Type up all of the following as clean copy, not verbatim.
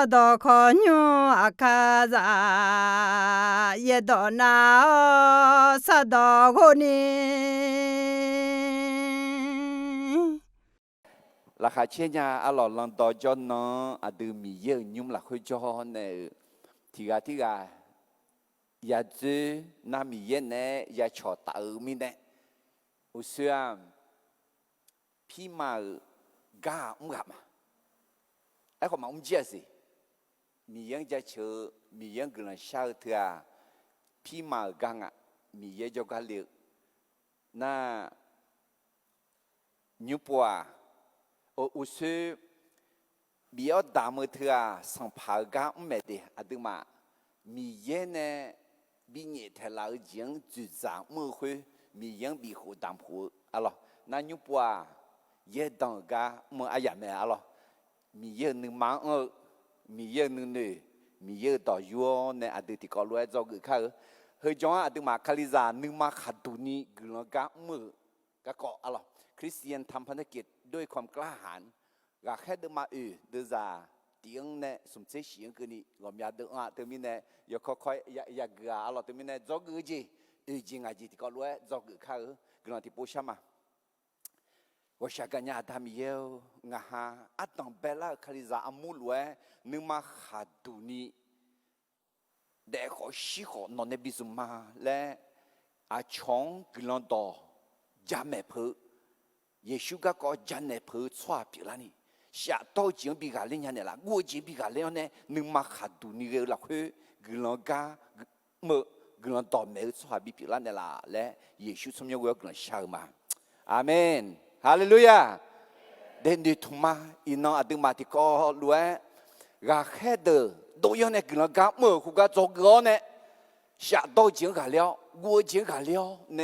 萨多可牛阿卡扎耶多那萨多可尼。là khai chia nhà à lò lần đó cho nó à từ mì giờ nhung là khơi cho này thì gà ya chứ na mì giờ này ya cho tạo mi này hồi xưa khi mà gà ông gặp mà ai còn mà ông chia gì mì giờ ya chờ mì giờ cái là sao thưa khi mà gà ngà mì giờ cho gà liệu na nhung bùa ở xưa bây giờ đam mê thưa sang phá gà ông mẹ đi à đừng mà mì giờ này bị nhẹ thay lại tiếng chữ giang mơ khuya mì giờ bị hồ đam hồ alo na nhung bùa giờ đằng gà mơ ai mẹ alo mì giờ nương mang ở mì giờ nương nề mì giờ đào vua này à đừng thì có loại cho người khác hơi chóng à đừng mà khai ra nương mang hạt tuni người gà mơ gà cọ alo Christian ทำภารกิจด้วยความกล้าหาญกาแค่เดินมาเดินจากเตียงเนี่ยสมเสียงกันนี่เราอยากเดินเติมเนี่ยอยากค่อยๆอยากกล้าเราเติมเนี่ยจอกจีจริงจีที่ก็รู้จอกเขากำลังที่พูดใช่ไหมว่าชากันยาทำเยอะงาฮะอัตตังเบลล่าคาริซาอามูลเวนึกมาขาดดูนี่เด็กเขาชี้เขานอนในบิสุมาและอาชงกำลังต่อจำแม่เพื่อ耶稣个个真的陪错别了呢，下到前比个人家呢啦，我前比个人呢，你妈看到你个落去，个人家么个人倒霉错比别人的啦，嘞，耶稣从我个人笑嘛，阿门，哈利路亚。但你他妈一弄阿丁马蒂个路哎，个黑的都要呢个人家么胡个做个呢，下到前个了，我前个了，那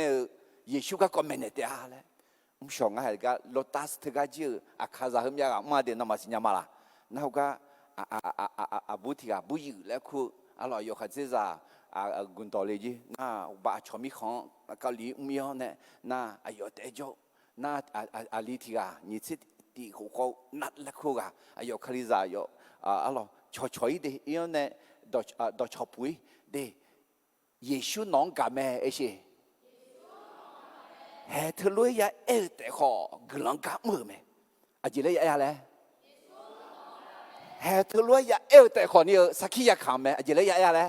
耶稣个个没呢的啊嘞。ผมชอบง่ายก็โลตัสที่ก็เจออาคาซาหิมยากมาเดินนมาสิญญามาละนั่นก็บุตรก็บุญแล้วคืออะไรอยู่ข้างเจ้ากุนตอเลยจีน่าบ้าชมิของเกาหลีมีเนี่ยน่าอายุเตจน่าลิที่ก็นี่สิที่เขานัดแล้วคือก็อายุคาริซาอยู่อะไรชอยเดียวเนี่ยดอชอปุยเดียเยซูน้องกับแม่เอเช่เฮ้ทะลุยาแต่ขอกลังกะมือไหมอาจจะเลยอะไรเฮ้ทะลุยาแต่ขอนี่สักขี้ยาขามไหมอาจจะเลยอะไร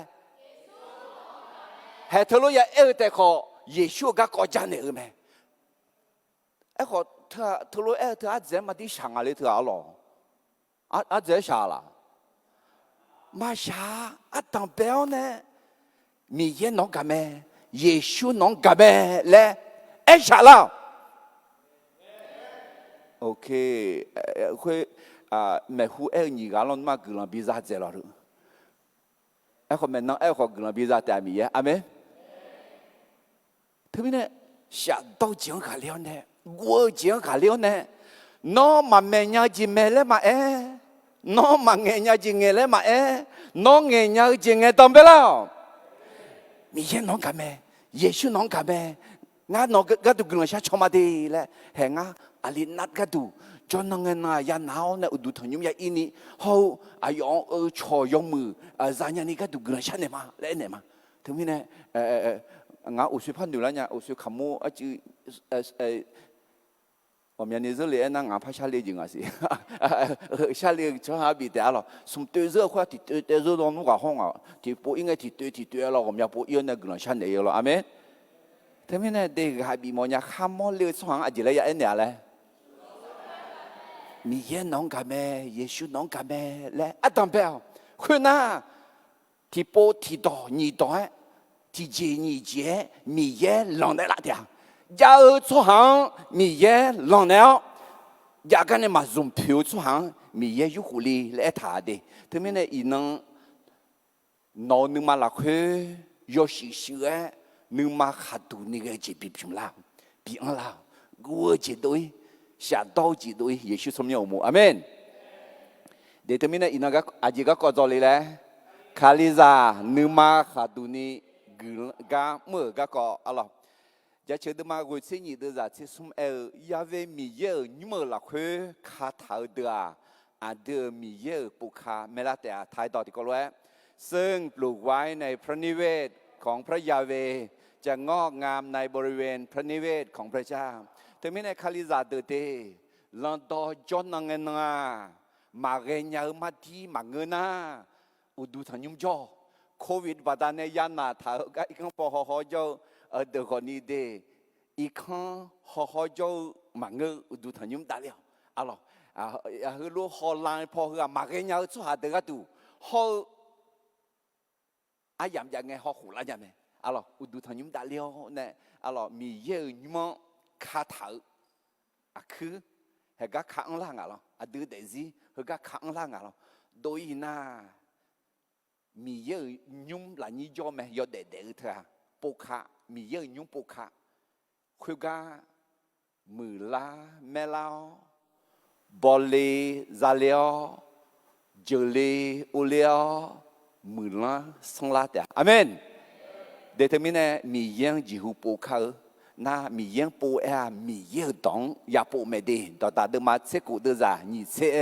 เฮ้ทะลุยาแต่ขอเยซูก็กอจันเอ๋ไหมไอ้ขอเธอทะลุเธออาจจะมาที่ช่างอะไรเธอเอาหรออาจจะช้าละมาช้าอาตั้งเปล่าเนี่ยมีเย็นน้องกับแม่เยซูน้องกับแม่และไอ้ชาลาโอเคคุยแม่หูนี่ก็ลองมากุลาบิซาเจลารูไอ้คนแม่น้องไอ้คนกุลาบิซาแต่มีอ่ะเมทำไมเนี่ยชาดาวจีนขาเลี้ยวเนี่ยวัวจีนขาเลี้ยวเนี่ยน้องมาเมียจีเมล่มาน้องมาเงียจีเงล่มาน้องเงียจีเงตอมเบลามีเย็นน้องกับแม่เยซูน้องกับแม่งานนกก็ดูกลุ่มชาชมาดีแหละแห่งอาลินัดก็ดูจนนั่งยาหนาวเนี่ยอุดถุนยุ่งยาอินี่เขาอายุชอยงมือจานยานี่ก็ดูกลุ่มชาเนี่ยมาเล่นเนี่ยมาถึงนี่เนี่ยงานอุสุพันดูแล้วเนี่ยอุสุขมูจื我们那这里那俺怕下烈景啊是，下烈就还比得了，从对热话提对热到那个红啊，提不应该提对了，我们要不要那个人下来了，阿妹。ทำไมเนี่ยเด็กหายบีมอเนี่ยข้ามมอเลือดสว่างอะไรเลยอย่างนี้เลยมีเย็นน้องกับแม่เยซูน้องกับแม่และอัตตัมเปล่าคุณน่ะที่โปที่ต่อนี่ต่อที่เจนี่เจมีเย็นหลังได้ละเดียวยาสว่างมีเย็นหลังแล้วอยากกันเนี่ยมาส่งผิวสว่างมีเย็นยุคุลีและถาดีทำไมเนี่ยอีน้องนอนนึกมาละคือยอชิเชื่อนึกมาขาดตัวนี่ก็จะบีบพิมพ์ลาวบีอันลาวกูจะด้วยชาดาวจะด้วยเยซูสมยอมอาเมนเดี๋ยวมีนะอินักอาจิก็กอดเลยแหละคาลิซานึกมาขาดตัวนี่กาเมื่อก็อะไรจะเชื่อมากูเสียนี่เดี๋ยวจะสมยาเวมีเยอะนี่เมื่อละคือขาดเท้าเดีย อาเดิมมีเยอะปุคาเมลาแต่ท้ายต่อที่ก็รู้ซึ่งปลูกไว้ในพระนิเวศของพระยาเวจะงอกงามในบริเวณพระนิเวศของพระเจ้าแต่ไม่ในคาลิซาเตเตลันโตจอนนังเงินมาเรียนยามาที่มาเงินนาอุดูทันยุ่งจ่อโควิดบัดนี้ยันมาถ้าอีกครั้งพอฮอจ่อเดือดนี้เดอีกครั้งฮอจ่อมาเงินอุดูทันยุ่งตาเลี้ยวอะไรคือรู้ฮอลานพอคือมาเรียนยาสุดหาเดือดดูฮออายามยังไงฮอหูละยังไงอะไรอุดูทันยุ่งตาเลี้ยวเนี่ยอะไรมีเยอะมั้งคาถาคือเฮก็ขังล่างอะไรดูเดซี่เฮก็ขังล่างอะไรโดยน่ามีเยอะยุ่งหลายนิยมไหมยอดเด็ดเถอะปกะมีเยอะยุ่งปกะคุยกันมือลาเมลาบอลเลซาเลียเจเลอุเลียมือลาสังลาเตะอาเมนเดี๋ยวมีเนี่ยมีเยอะจิหุปกะน่ามีเยอะปูมีเยอะดองยาปูไม่ดีต่อตาเดิมมาเสกุเดือดนี่เสีย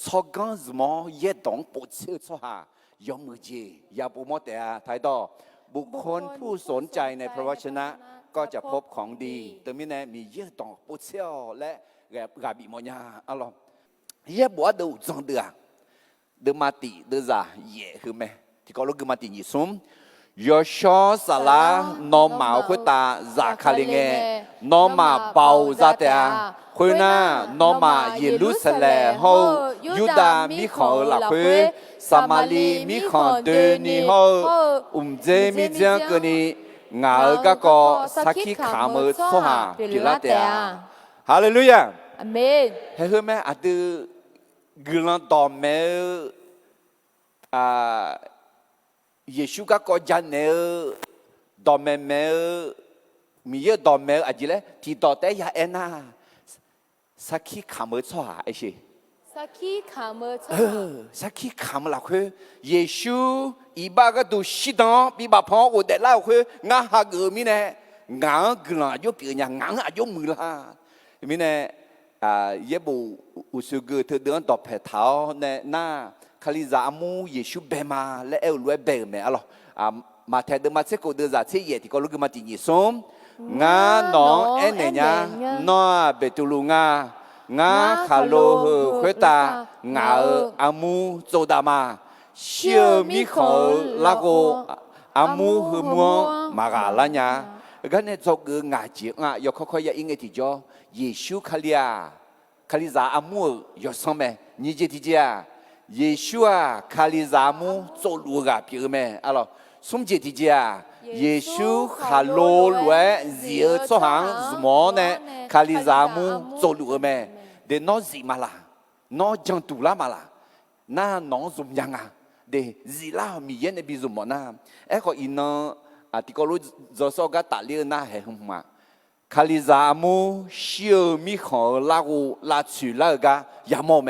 ชอบกันสมอเยอะดองปูเชื่อชอบหายอมมือจียาปูมอแต่ท้ายต่อบุคคลผู้สนใจในพระวจนะก็จะพบของดีแต่มีเนี่ยมีเยอะดองปูเชื่อและกาบิมอยาอะไรเยอะบัวดูจังเดือเดิมมาตีเดือดเย่คือไหมที่เขาลูกมาตีนี่ซุ่มยอชอสลานอมาคุตาจากคาลิเงนอมาเบาซาเตอาคุยน่านอมาเยรูซาเล็มฮูยูดามิขอลักคุยสามาลีมิขอเดนีฮูเจมิเจงกันีงาก็ก็สักขีขามือสหาพิลาเตอาฮาเลลูยาอาเมนเฮ้ยแม่อาดูกลันตอมเมเยซูก็ก็จันเนอดอมเมมีเยอะดอมเมอะไรเลยที่ต่อแต่ยาเอ็น่าสักขีขามือช่วยไอ้สิสักขีขามือช่วยสักขีขามือละคือเยซูอีบ้าก็ดูสิดองปีบ้าพ่ออุดเดล่าคืองาหากมีเนี่ยงากลันยุบเปียงงาอายุมือละมีเนี่ยเยบูอุสุกุเธอเดินต่อแผ่เท้าเนี่ยหน้าคาลิซามูเยซูเบมาและเอลรวยเบมอะไรมาแทนเดิมมาเสกเดือดเสียที่ก็ลูกมาตีนิสมงาหนองเอ็นเนี่ยนอเบตุลุงางาคาโลเฮเควตางาอามูโจดามาเชื่อมิขอลาโกอามูเฮมัวมากาลาญาก็เนี่ยจอกงาจีงายกค่อยๆยังไงที่จ่อเยซูคาลิซาอามูยศแม่นี่เจติเจียเยซูคาลิซามูโจลูกาพิรเมอะไรสมเจติเจียเยซูคาโลลเวเสียโซหังสมอเนี่ยคาลิซามูโจลูกเมเดนอซิมาลานอจังตุลามาลาน่านองสมยังเดซิลามีเย็นในบิซุมอนาก็อินที่ก็รู้จะสกัดตัดเลี้ยน่าเหงมาคาลิซามูเชื่อมิขอลากูลาชูลากายามอเม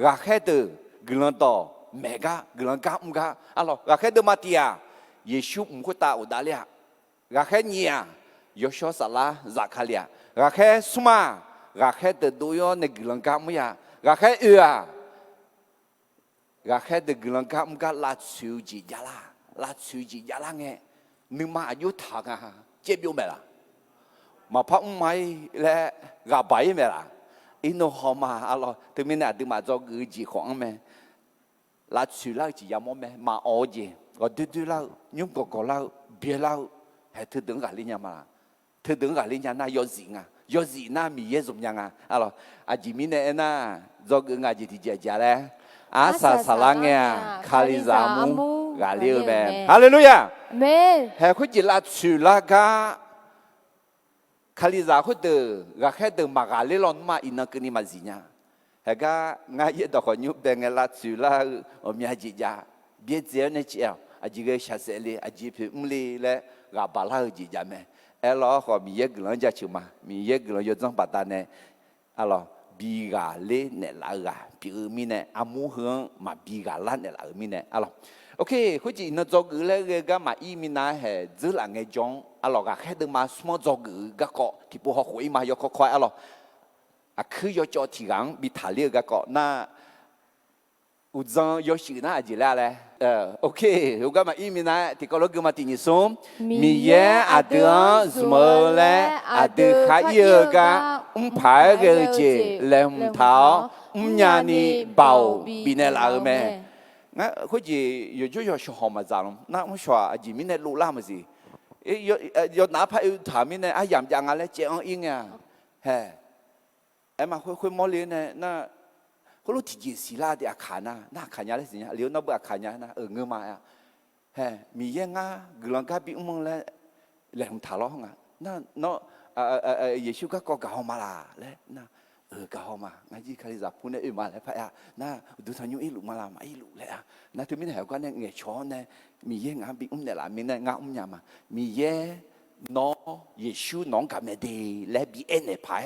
รักแค่เดือกลันต่อเมกากลันกาอุกาอะไรรักแค่เดือมาตียเยซูมุขตาอุดาเลียรักแค่เนียยอชอสลาจากคาเลียรักแค่สุมารักแค่เดือดูยอในกลันกามุยารักแค่รักแค่เดือกลันกาอุกาลาชูจิยาลาชูจิยาลาเงนึกมาอายุถังเจ็บอยู่ไหมล่ะมาพักไม่และกาไปไหมล่ะอินโนฮอมาอะไรถึงมีเนี่ยถึงมาจอกจีของแม่ลาชูลาจียามแม่มาอ๋อจีก็ดื้อๆแล้วยุ่งก็แล้วเบี้ยแล้วให้เธอดึงกับลิ้นยามาเธอดึงกับลิ้นยาน่ายอดสิงยอดสิน่ามีเยอะสมยังอะไรอาจีมีเนี่ยน่าจอกงาจีที่เจ้าเลยอาซาสลังเนี่ยคาลิซามูกาเลียแม่ฮาเลลูยาเมนเฮ้คุณจิลาชูลากาคาลิซาคุณเดือรักแค่เดือมากาเลลอนมาอินักนี่มาจีน่าเฮ้ก็ง่ายดอกนิ้วเบงลาชูลาอมีอาจิจาเบียดเจ้าเนี่ยเจ้าอาจิเกชาเซลีอาจิพิมลีและกาบาลาจิจาแม่เอลล์เขามีเยอะกลันจะชิมามีเยอะกลันยศจังปัตตาเนี่ยอะไรบีกาเลเนี่ยลากาพิมีเนี่ยอามูเฮงมาบีกาลาเนี่ยลามีเนี่ยอะไรโอเคคุณจีนจอกเลยก็มาอีมินาเหจื้อหลังไงจงอะไรก็แค่เดินมาสมอจอกก็เกาะที่พวกเขาคุยมาอยู่ค่อยๆอะไรคือยอจอที่หลังมีถ่ายเรียกก็เกาะหน้า有张有许那几啦嘞，OK， 我干嘛伊米那提高了干嘛第二松，米耶阿德什么嘞？阿德还有个排个节来头，伢你包比那老咩？那或者有就要学好嘛咋咯？那我说啊，前面那路啦么是？有哪怕有他们呢？啊，养养啊嘞，这样应啊，嘿，哎嘛会摸脸呢那。ก็รู้ที่จีสีลาเดียขานะน่าขายาเลยสิเนี่ยเลี้ยวนับว่าขายานะเงือมาอ่ะเฮ้มีเยังงากลังกับปีอุ้งแล้วแหลมถาล้อง่ะน่าเนาะเยซูก็กะหอมาละแล้วน่ะกะหอมางั้นยี่คาริจับพูดเนี่ยมาแล้วพะอ่ะน่ะดูทางยูอีลุมาละมาอีลุเลยอ่ะน่ะถึงไม่เห็นก็เนี่ยเงี้ยช้อนเนี่ยมีเยังงาปีอุ้งเนี่ยละมีเนี่ยงาอุ้งยามามีเย่น้อเยซูน้องกับแม่ดีและบีเอ็นเนี่ยพาย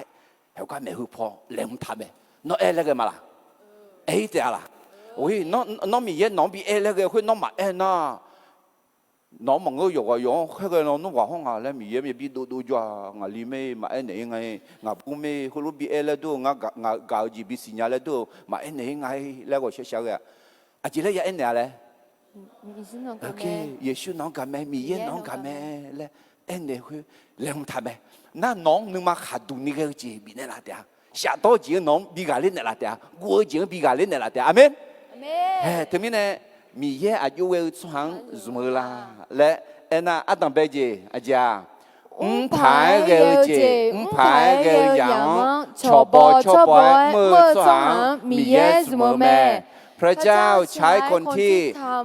เห็นก็แม่หูพอแหลมทำแม่น้อเอแล้วก็มาละ哎，对啦，喂，那米耶，那比哎那个会那嘛哎那，那么我有个用，那个那话好啊，那米耶咪比多抓，我里面嘛哎你哎，我不咪，可能比哎了多，我搞几比新年了多，嘛哎你哎那个小小个，啊，这里也哎哪嘞？OK， 也许น้องกันแม่มีเย็นน้องกันแม่และเอ็นเนี่ยคือเรื่องทำไมน่าน้องนึกมาขาดดุนี่ก็จีบีเนี่ยละเดีย下到几个农比家里那拉的，我几个比家里那拉的，阿门。阿门。哎，他们呢，米耶阿有为穿什么啦？来，哎那阿当白姐阿家，排个姐，排个羊，错包，莫穿米耶什么咩？พระเจ้าใช้คนที่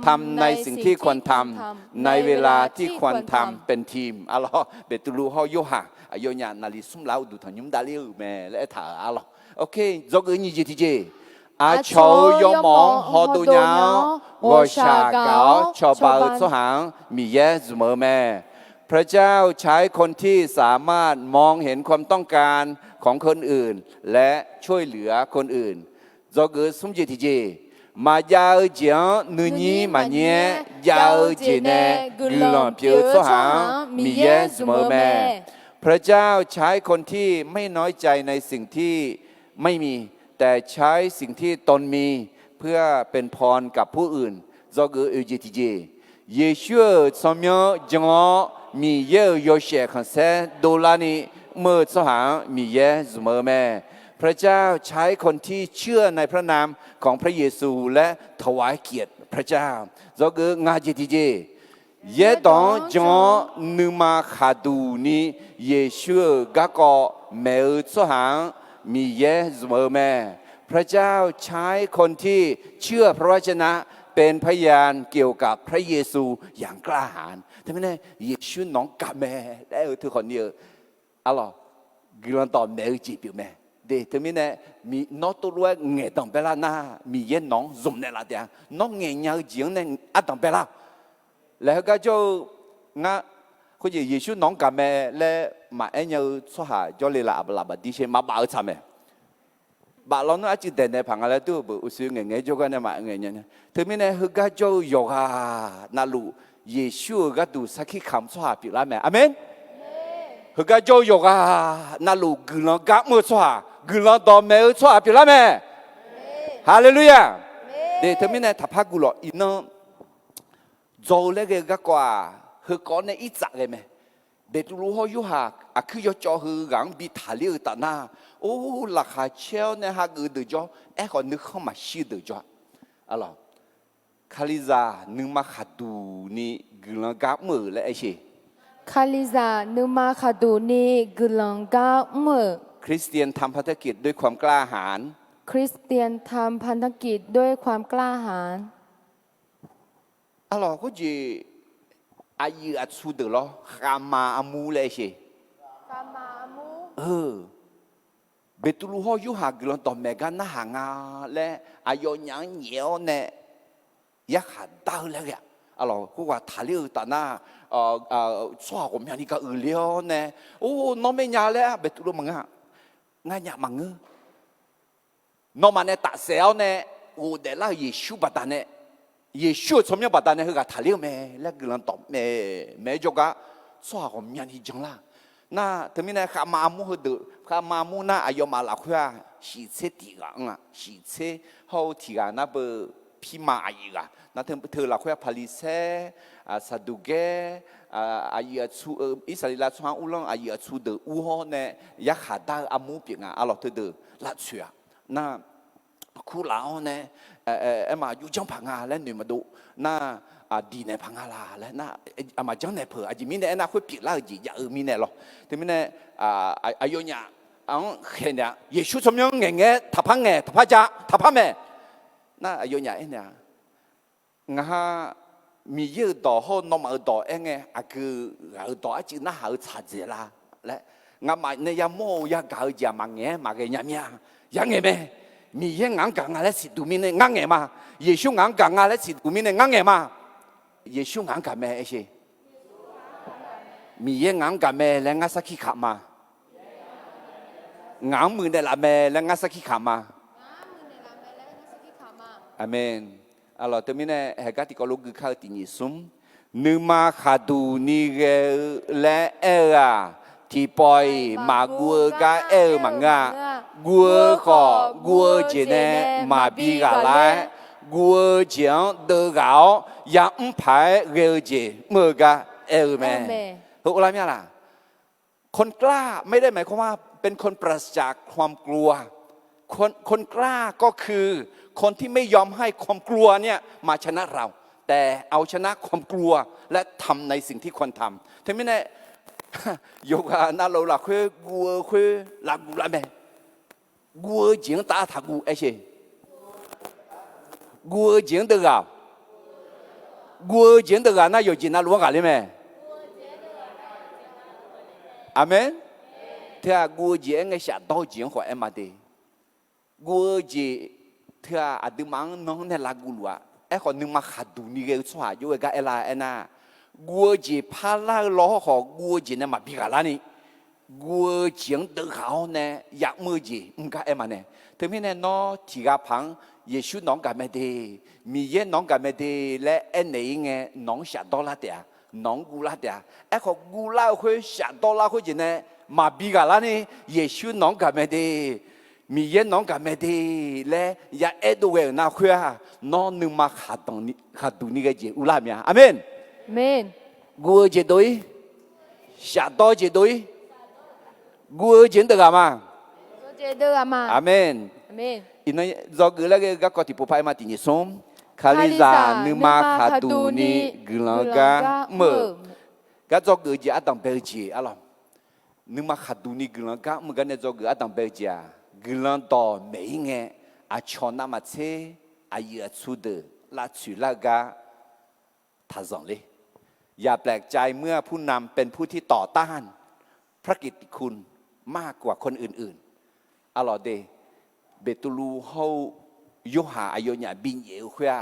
ทำในสิ่งที่ควรทำในเวลาที่ควรทำเป็นทีมอัลลอฮ์เบตุลูฮอโยฮาอายุเนี่ยนาฬิสุมลาวดูทางยุมดาลิวแม่และถ่าอัลลอฮ์โอเคจอกนี่จีที่เจอาโชยมองฮอดูเนาวชาเกาชอบาสหังมีเยสเมอแม่พระเจ้าใช้คนที่สามารถมองเห็นความต้องการของคนอื่นและช่วยเหลือคนอื่นจอกสุมจีที่เจmà giao chuyện nữ nhi mà nhé giao chuyện này cứ lòng phiêu số hạngมีเยสเมอแม่พระเจ้าใช้คนที่ไม่น้อยใจในสิ่งที่ไม่มีแต่ใช้สิ่งที่ตนมีเพื่อเป็นพรกับผู้อื่นจอกอุจิติเจเยซูสมยจงมีเยโยเชขันเซโดลานีเมื่อสหางมีเยสเมอแม่พระเจ้าใช้คนที่เชื่อในพระนามของพระเยซูและถวายเกียรติพระเจ้าจอกงาจิติเจเยตองจงนึมาขาดูนี้เยซูกะกอเมอสหางมีเยสเมอแม่พระเจ้าใช้คนที่เชื่อพระวจนะเป็นพยานเกี่ยวกับพระเยซูอย่างกล้าหาญทำไมเนี่ยเยซูน้องกับแม่ได้ทุกคนเนี่ยอัลลอฮ์กำลังตอบแม่จีบแม่เดี๋ยวทำไมเนี่ยมีน้องตัวรู้เงี้ยต้องเปล่านะมีเย็นน้องซุ่มเนี่ยละเดียน้องเงี้ยยาวจริงเนี่ยอัดต้องเปล่าแล้วก็จะงั้นเขาจะเยซูน้องกับแม่และมาเอ็นยาวสุดท้ายจะเลยละบลาบดีเชมาบ้าทำไมบ้าเราเนี่ยอาจจะเดินในพังอะไรตัวบุษย์เงี้ยจะกันเนี่ยมาเงี้ยเนี่ยทำไมเนี่ยเขาก็จะยกฮานั่นลูเยซูก็ดูสักขี้คำสุดท้ายปีละแม่อาเมนเขาก็จะยกฮานั่นลูกุลกับมือสุดท้ายกุลต่อแม่สุดท้ายปีละแม่ฮาเลลูยาเดี๋ยวทำไมเนี่ยถ้าพักกุลอินนั้น做那个个话，佢講呢一集嘅咩？別如何要下，啊佢要做佢講比他了得呐。哦，那下超呢下佢得咗，哎個你可嘛是得咗，啊咯，卡利扎你嘛下度你佢啷夾麼咧一些？คาลิซานุมาคาดูนีกุลังกาเมื่อคริสเตียนทำภารกิจด้วยความกล้าหาญคริสเตียนทำพันธกิจด้วยความกล้าหาญalors ko je ayi atsu de lo khama amu le she khama amu betulu ho yu ha glon to mega na hanga le ayo nyang nyeo ne ya kha da le ya alors ko wa tha le ta na swa ko mya ni ka u leo ne o no me nya le betulu manga nga nya mang no ma ne ta seo ne o de la yesu ba ne耶稣从面把单那个他了没？那个人懂没就个，说我们年纪长了，那他们呢？他妈母和的，他妈母那哎呦马拉块啊，洗车提个啊，洗车好提个那不皮พี่มาอีกนั่นเธอเราคุยพาริเซซาดูเกอายุชูอิสราเอลชาวอุลองอายุชูเดอูฮอเนี่ยยักษ์ดาอามูเปียงเราเธอเดลัดเชื่อน่าคู่เราเนี่ยมาอยู่จังพังอาแล้วหนึ่งมาดูน่าดีในพังอาลาแล้วน่ามาจังในเผื่ออาจจะมีเนี่ยน่าคุยปิดแล้วจีอย่ามีเนี่ยหรอแต่มีเนี่ยอายุเนี่ยเห็นเนี่ยเยซูสมยงเงี้ยทับพังเงี้ยทับพังจ้าทับพังแม่น่าอายุเนี่ยเนี่ยงามีเยอะต่อห้องน้องมาต่อเองไงคือต่ออาจจะน่าหาชัดเจนละและงามาเนี่ยยังโม่ยังเก่าจะมาเงี้ยมาเงี้ยเนี่ยยังไงแม่มีเยอะงานกันอะไรสิดูมีเนี่ยงานไงมาเยซูงานกันอะไรสิดูมีเนี่ยงานไงมาเยซูงานกันแม่เอชมีเยอะงานกันแม่แล้วงานสักขี้ขามา งามมือในละแม่และงัสกิขามาอาเมนalors termine hegati ko logu ka tini sum numa khadu ni ge le era ti poi ma gu ga ma nga gu kho gu je ne ma bi ga lai gu jiang de gao yang pai ge je mo ga amen ถูกแล้วมั้ยล่ะคนกล้าไม่ได้หมายความว่าเป็นคนปราศจากความกลัวคนกล้าก็คือคนที่ไม่ยอมให้ความกลัวเนี่ยมาชนะเราแต่เอาชนะความกลัวและทำในสิ่งที่ควรทำทีนี้เนี่ยโยกน่าเราละคุยกลัวคุยละกูละแม่กลัวจริงตาถักกูไอ้เช่กลัวจริงเด้อกลัวจริงเด้อน่าอยู่จริงน่ารู้กันเลยไหม阿门。他古节个下到节或么的，古节他阿德忙弄那拉古路啊，可能嘛哈杜尼个错，有个拉那古节怕拉老好，古节呢嘛比个拉呢，古节得好呢，也么节唔该么呢，特别呢喏提个旁耶稣啷个么的，米耶啷个么的，来你个啷下到拉的。น้องกูละเดียไอ้ของกูละคุยชาดอละคุยจีเนี่ยมาบีกาละนี่เยซูน้องกับแม่ดีมีเย็นน้องกับแม่ดีและยาเอ็ดเวลน่าคุยน้องนึงมาขัดดูนี่ก็จีอุลามีอาเมนอาเมนกูจีโดยชาดอจีโดยกูจีนเดือดมากูจีเดือดมาอาเมนอาเมนอินนั้นจอกุละก็กอดที่ผู้พายมาตินิสมคาลิซานึมาคาดูนีกลังกาเมื่อก็จะเกิดจากตั้งเบลจีอะไรนึมาคาดูนีกลังกาเมื่อกันเนี่ยจะเกิดตั้งเบลจีกลังต่อไม่เงี้ยอาชอนามาเชอายุสุดละชุลกาท่าจังเลยอย่าแปลกใจเมื่อผู้นำเป็นผู้ที่ต่อต้านพระกิตติคุณมากกว่าคนอื่นๆอร่อยเดเบตุลูเขายูหาอายุเนี่ยบินเยวขึ้น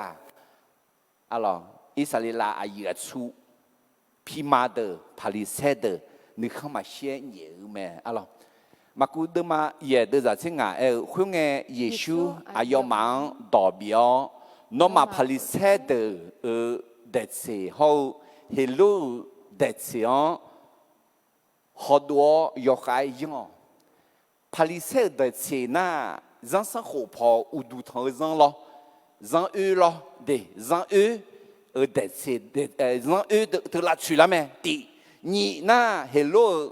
อะไรอิสราเอลอายุชูพิมาเดอร์พาลิเซเดอร์นึกเข้ามาเชียนเยวแม่อะไรมากูเดมาเยเดอร์จะเช่นไงคุณเงยเยซูอายุมังดอบิโอนอมาพาลิเซเดอร์เด็ดเสียเขาเฮลูเด็ดเสียฮอดัวยกไอ้ยังพาลิเซเดอร์เสียน่า人生活跑有度头人咯，人二咯，对，人二的是人二的拉出来没？对，你那 hello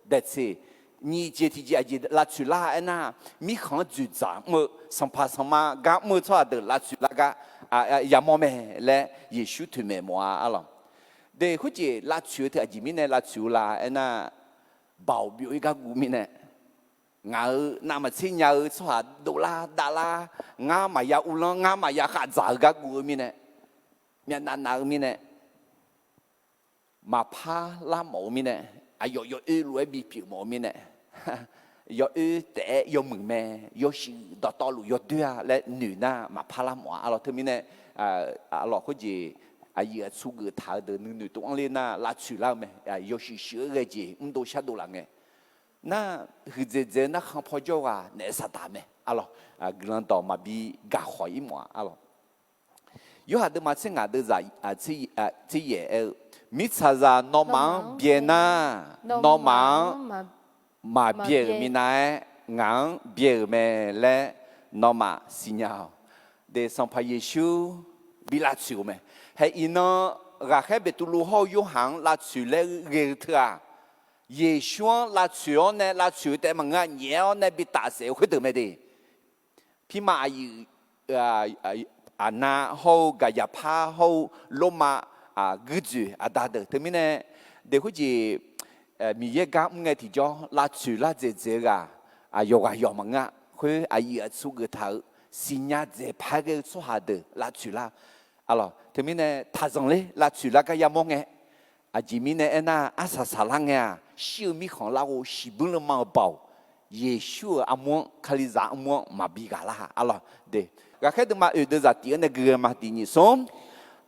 的是你这天就拉出来那，米看就咋么上爬上嘛，干么错的拉出来个也么咩嘞？也许推咩么啊咯？对，或者拉出的前面呢拉出来那保镖一个股民呢？ngã nằm trên nhà ở xóa đô la ngã mà ya ulang ngã mà ya khát giả cái của mình này miền Nam nào mình này mà pha la mỏ mình này yo lúa bị bị mỏ mình này yo té yo mừng mẹ yo sự đỏ to lúa yo đua lại nữ na mà pha la mỏ alors thôi mình này alors có gì giờ suy nghĩ tháo được nữ tụng lên na là chữ lao mẹ yo sự sửa cái gì đồ sát đồ là nghe那คือเจ那ข้างพอจว่าเนี่ยสัตว์ไหมอะไรกลังต่อมาบีกาหอยมัวอะไรอยู่หาดูมาเช่นอะไรจะที่มิซาจานอมังเบียน่านอมังมาเบียมีนายงังเบียแม่และนอมาสิญญา de sang pa Yesu bi la chu me he ino ra khe betulu ho yu hang la chu le ge thua Yesu la chu ne la chu te ma nga nye ne bi ta se khu de me de pi ma yi ana ho ga ya pa ho lo ma gu ju da de te mi ne de khu ji mi ye ga nge ti jo la chu la je je ga yo ga yo ma nga khu yi chu ge ta xin nhà dễ phá cái số hà tử là chủ là alors thì mình này thà rằng lấy là chủ là cái yam nghe chỉ mình này na asa salang nghe siêu mi khong lao si bưng lên mang bảo Giêsu among khali za among mà bị gà la alors để cái cái thứ mà ở đây là tiếng này người mà tiếng như sống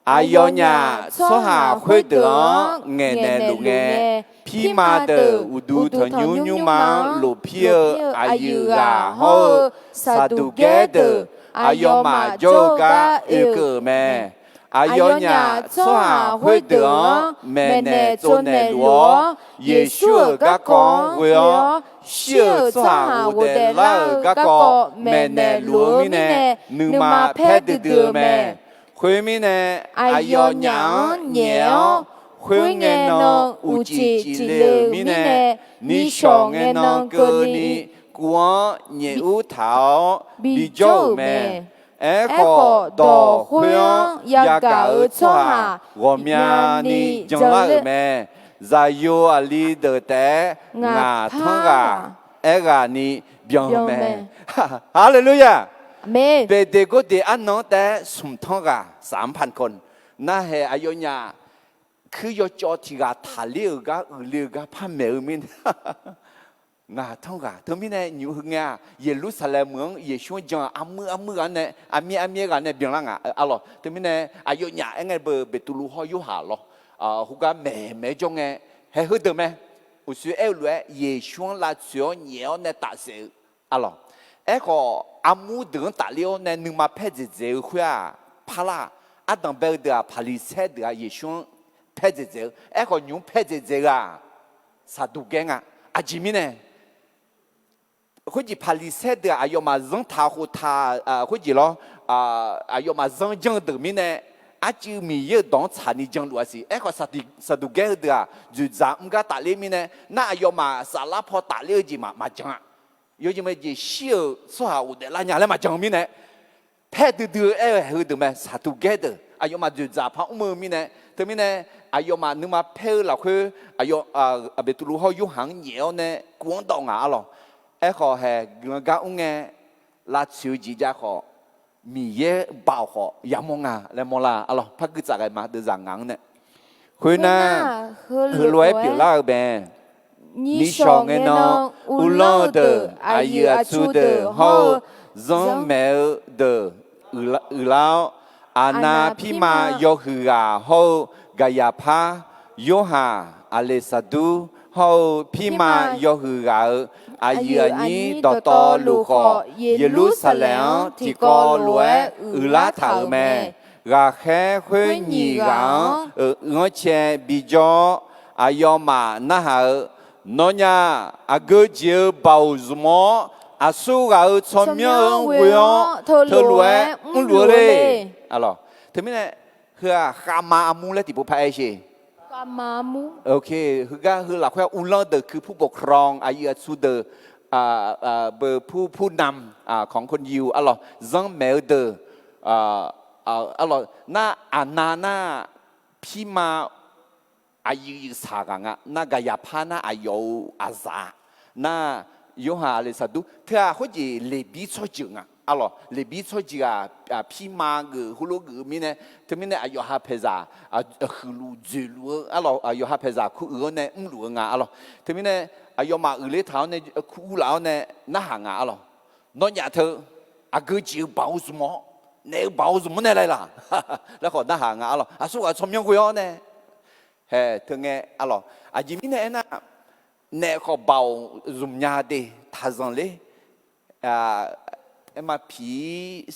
ayo nhà số hà khơi được nghe nè lục nghe phi mà từ udu thằng nhu mà lục pia ayu gà ho sa du ghé từ ayo mà yoga yêu mẹ ayo nhà số hà khơi được mẹ nè cho nè lúa Giêsu các con vừa siêu số hà u đề la các con mẹ nè lúa mi nè nương mà phê từ mẹ khuyên mi nè ayo nhão nhẽo khuyên nghe nó u chỉ lừa mi nè ni sòng nghe nó cơ ni của nhẹ u thảo bị dâu mẹ có đỏ khuyên ya cả ở chỗ hà gồm nhà ni chẳng lại mẹ ra yo ali de te ngà thang gà gà ni biang mẹ hallelujah Amen. Về để có để ăn nó để sum thong cả 3,000 คน那係阿友呀，佢要做啲個塔料個、料個怕咩面，啊thong cả，同面呢nhiều hơn à，耶路撒冷門耶穌講阿姆個呢，阿咩個呢變啦啊，啊咯，同面呢阿友呀，應該被杜魯開有下咯，好個咩種嘅係好得咩？有時候咧耶穌來做嘢呢大事，啊咯。一個阿姆等大了呢，你嘛拍子走去啊，拍啦，阿當白的啊，拍里塞的啊，也想拍子走，一個用拍子走啊，啥都驚啊，阿吉米呢，或者拍里塞的啊，要嘛人他和他或者咯要嘛人講的咪呢，阿就咪要當查你講多些，一個啥都驚的啊，就咋唔個大了咪呢，那要嘛啥拉破大了就嘛講啊。有什麼嘢小說下我哋拉伢嚟嘛講面呢？拍得好得咩？啥都記得。哎呦嘛就咋拍我面呢？對面呢？哎呦嘛你嘛拍落去，哎呦別杜魯好有行嘢呢，廣東話咯。一個係我講嘅，拉手指甲個米嘢爆個，有冇啊？你冇啦？啊咯，拍個咋個嘛都咋硬呢？佢呢？佢來表啦邊。你上嘅呢，烏浪的，阿姨阿叔的，好，人沒的，烏老，阿那皮馬有去啊，好，蓋亞帕，有哈，阿列薩杜，好，皮馬有去啊，阿姨阿你多多路過，耶路撒冷，提高來，烏拉頭咩，阿黑會你講，我前比較，阿要嘛那好。Nonya agak bau semua asu kau comel uyong terluai ulure. Alo, tapi ni hua kama amu le tipu pai sih. Kamamu. Okay, hua hua lah ulang de คือผู้ปกครองอายุสุดเบอร์ผู้นำของคนยิวอ๋อจังเมลเดอ๋อน่าอานาน่าพี่มาอายุสากังน่ากายภาพน่าอายุอาซาน่าโยฮาเลสัดูเธอเขาจะเลบีช่วยจึงอ๋อเลบีช่วยจึงพี่มากือฮุลูกือมีเนี่ยเธอมีเนี่ยอายุฮาเพซ่าฮุลูจิลูอ๋ออายุฮาเพซ่าคู่อื่นเนี่ยลูอ๋อเธอมีเนี่ยอายุมาอื่นเลยเท่าเนี่ยคู่เหล่าเนี่ยน่าห่างอ๋อน้องอยากเธออากูจะเบาสมองเนี่ยเบาสมองเนี่ยอะไรล่ะแล้วก็น่าห่างอ๋อสู้กับชมยงกุยอ๋อเนี่ยเฮ้ถึงไงอ๋ออาจิมิเนี่ยนะเนี่ยก็เบาสมยาดีท่าจังเลยมาผี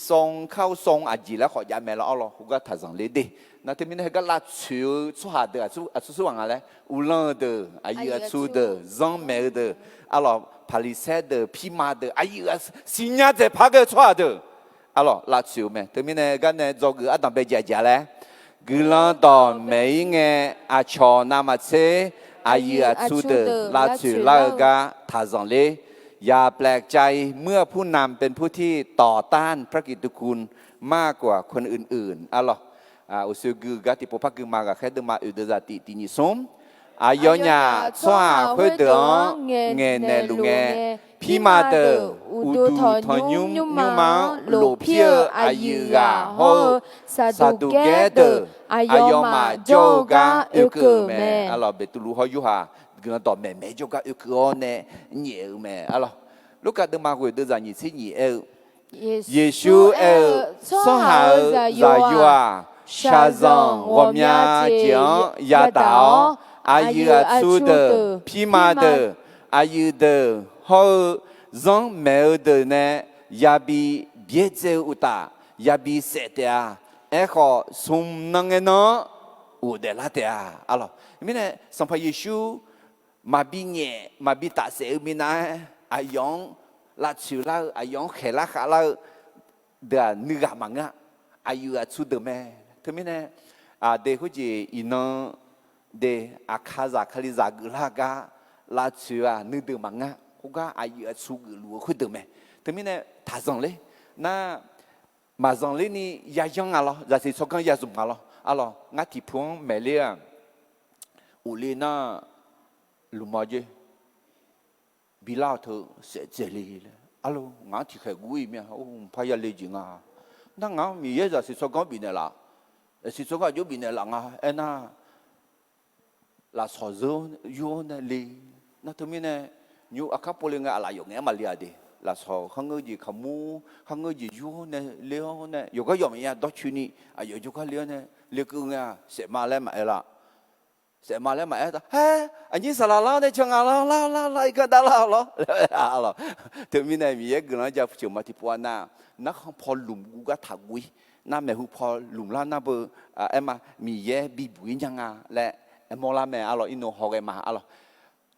ทรงเข้าทรงอาจิแล้วขอยาแม่ละอ๋อเขาก็ท่าจังเลยดี那这边那个拉球出下的，出往哪嘞？乌浪的，哎呀，出的，让梅的，阿拉帕里塞的，匹马的，哎呀，新疆在拍个出的， alors là-dessus mais terminé gan zo gu adam be ja le gulan do mei nge a cho na ma che a yi a chu de là-dessus la ga tha zong leอย่าแปลกใจเมื่อผู้นำเป็นผู้ที่ต่อต้านพระกิตติคุณมากกว่าคนอื่นๆalors au segu ga ti popa gu ma ga khe de ma u de za ti ni som ayonya swa khwe de nge ne lu nge phi ma de u du tho nyum ma lo phie ayu ga ho sa du ge de ayoma jo ga u ke me alors be tu lu ho yu ha gu do me jo ga u ke o ne nhiều me alors lúc cả de ma gu de za ni si ni耶稣son好在有啊，下葬我们将亚当阿有出的匹马的阿有的好让没有的呢，也比别走有大，也比谁的啊，哎好从那个呢，有的啦的啊，阿罗，因为上怕耶稣嘛比你嘛比大些米呢，阿用。là chịu là ayong khé là khá là để nửa mang á ayu chu de me thế mình nè để cái gì ino để akaza khali za gula ga là chịu nửa mang á cũng có ayu chu gulu cái de me thế mình nè thà rằng lấy na mà rằng lấy ni ya yong alo ra si sokan ya zum alo alo ngã thì phong mẹ lia uli na lumaje bila thơ sẽ chế li alo ngã thì khai vui mẹ ông phải lấy gì ngà na ngã mi ye ra si so con bị này là si so con bị này là ngà na là so zo yo na li na tụi mình này nhiều akap poli ngà là dùng nghe mà lia đi là so không ngờ gì không mu không ngờ gì yo này leo này yo có dùng gì đó chuyện này yo có leo này leo cứ ngà sẽ mà lên mà là sẽ mà lên mà anh như sao là này chẳng là cái đó là từ mình này mình cái nóจะchịu mà thì quan na nó khôngพอหลุมกูก็ถักวิน้าแม่หูพอหลุมแล้วน้าเบอร์เอ็มมีเย่บีบุยยังอ่ะและเอ็มละแม่อะไรอินโนฮอกเอ็มอะไร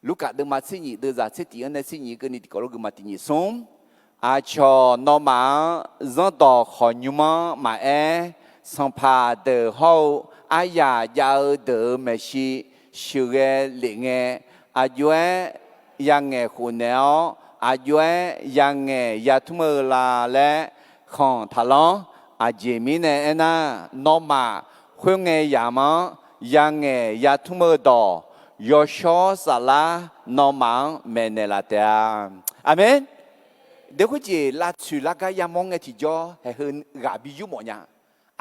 ลูกกะเดิมมาสิ่งนี้เดิมจากสิ่งที่อันนั้นสิ่งนี้ก็นี่ที่ก็รู้กันมาที่นี่ส่งอาชอนอมาจังต่อขอยุมามาสัมภาเดอเขาอายายาวเดอเมชิชื่อเกลิงเงอายุยังเงคนเนาะอายุยังเงยาทุเมลาและของทะลองอาเจมิเนนะนอมาคุยเงยามายังเงยาทุเมดอยอชอสาลานอมาเมเนลาเตออาเมนเดี๋ยวคุณจีลาชุลากายามองเงที่จ่อให้เห็นกาบิยุหมอเนี่ย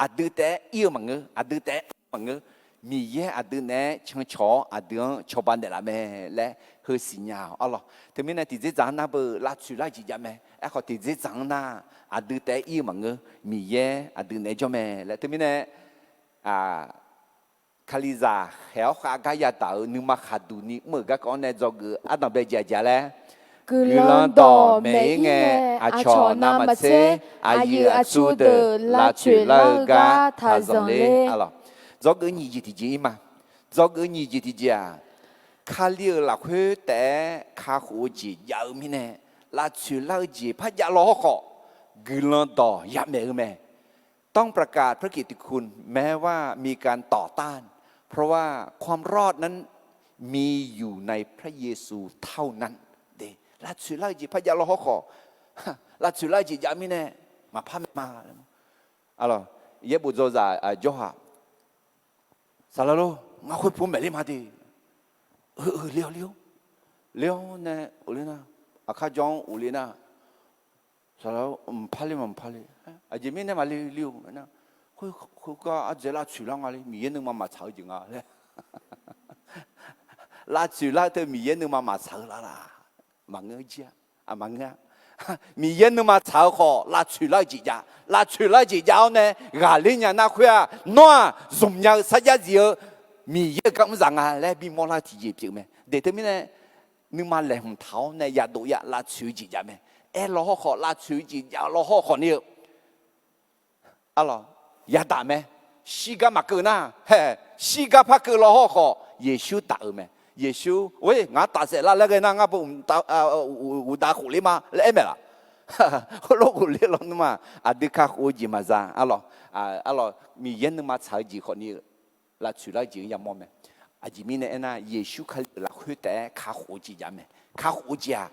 อาดูแต่เอี่ยมังเงอาดูแต่มังเงมีเย่อาดูเนี่ยช่างชออาดูชาวบ้านเดละแม่และเฮสิญญาอ๋อเหรอถึงแม้ในที่จะจางน่าเบอร์ลาชุลาจีจาแม่ไอ้เขาที่จะจางน่าอาดูแต่เอี่ยมังเงมีเย่อาดูเนี่ยจ่อแม่และถึงแม้ในคาลิซาเฮลขากายาตานึกมาขาดูนี่เมื่อก็ในจอกอาดัมเบจเจาแล้วคือลังต่อไม่เงอาชอนามาเซอายุอาชูเดลาชุลากาทาซังเลอ๋อเหรอจอกนี่จีที่จีมาจอกนี่จีที่จีข้าเลี้ยหลักหัวแต่ข้าหัวจียาวมีเนี่ยลาชุลาจีพระยาล้อขอคือลังต่อยาเมอเมต้องประกาศพระกิตติคุณแม้ว่ามีการต่อต้านเพราะว่าความรอดนั้นมีอยู่ในพระเยซูเท่านั้นเดลาชุลาจีพระยาล้อขอลาชุลาจียามีเนี่ยมาพามาอะไรเยบุโจซาโยฮาสารโลมาคุยพูดแบบนี้มาดิเลี้ยวเนี่ยอุลินะอาคาจองอุลินะสารพาลิมันพาลิอาจจะไม่เนี่ยมาเลี้ยวนะคุยก็อาจจะลาชุลางอะไรมีเยนึงมาเช้าจริงอ่ะเลยลาชุลาเธอมีเยนึงมาเช้าละมังเงี้ยมังเงี้ยมีเยนึงมาเช้าขอลาชุลาจีจ้าลาชุลาจีจ้าเนี่ยกาลิญาณคุยนัวสมยังสัจจะเดียวมีเยอะกำลังอะไรบีมอลาที่จีบไหมเดี๋ยวนี้เนี่ยนึกมาแหลมเท้าเนี่ยยาดูยาลาชุจีจ้าไหมล้อขอลาชุจีจ้าล้อขอเนี่ยอะไรยาด่าไหมสิกามาเกินนะเฮ้สิกาพักเกินล้อขอเยซูด่าไหมเยซูเว้ยงาด่าเสร็จแล้วแล้วก็นั่งอ่ะผมด่าขู่เลยมาแล้วเอ็มล่ะ老古列了那么啊，得看火鸡嘛噻，米烟那么炒鸡和你那除了鸡也么没，前面呢那耶稣看那会带看火鸡也没，看火鸡啊，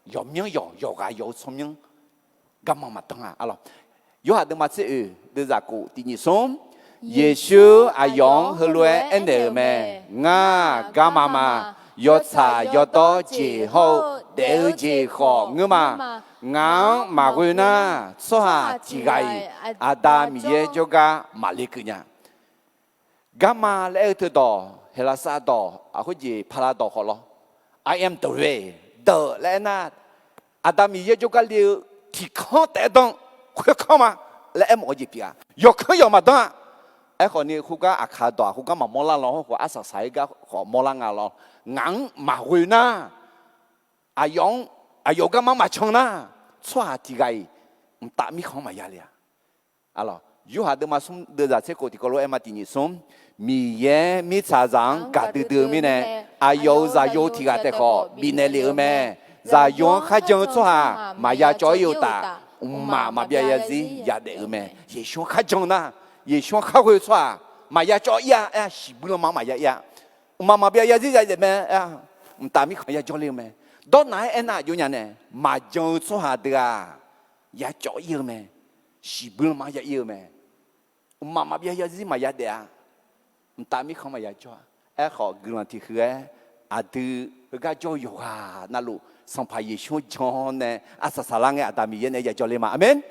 要命要聪明，干嘛嘛当啊，有下的嘛这的咋个第二松。耶稣阿用和来安德咩？啊，干嘛嘛？越查越多节好，得节好，我嘛，俺马会呢，说下几个阿达米耶就个马里个呀，干嘛来得到？黑拉萨到，或者帕拉到好咯。I am the way，的来那阿达米耶就个了，提康带动，会康嘛？来 M 我这边啊，要康要嘛当。ไอ้คนนี้เขาก็อาคาดเขาก็มามอลาล้อเขาอาศัยใส่ก็ขอมอลางาล้องังมาหุยนะอายองก็มาชงนะชัวที่ไงมันตามีของมายาเลยอยู่หาเดิมมาสมเดือดเสกติกโลเอ็มมาตินิสมมีเย่มีชาจังกัดดื้อมีเนี่ยอายองจะโยที่กันแต่ขอมีเนลิเมจะยองข้าจังชัวมายาจอยอยู่ตามาเบียยาจียาเดือเมยิ่งช่วงข้าจังนะ也想开会出啊，嘛也叫呀，是不能妈也呀，妈别也是在咩啊，大米看也叫你咩，到哪那有人呢，嘛叫出下的啊，也叫伊咩，是不能妈也伊咩，妈别也是嘛也的啊，大米看嘛也叫，好个人提起啊的个叫有啊，那路上排也想叫呢，啥啷个大米也呢也叫你嘛，阿门。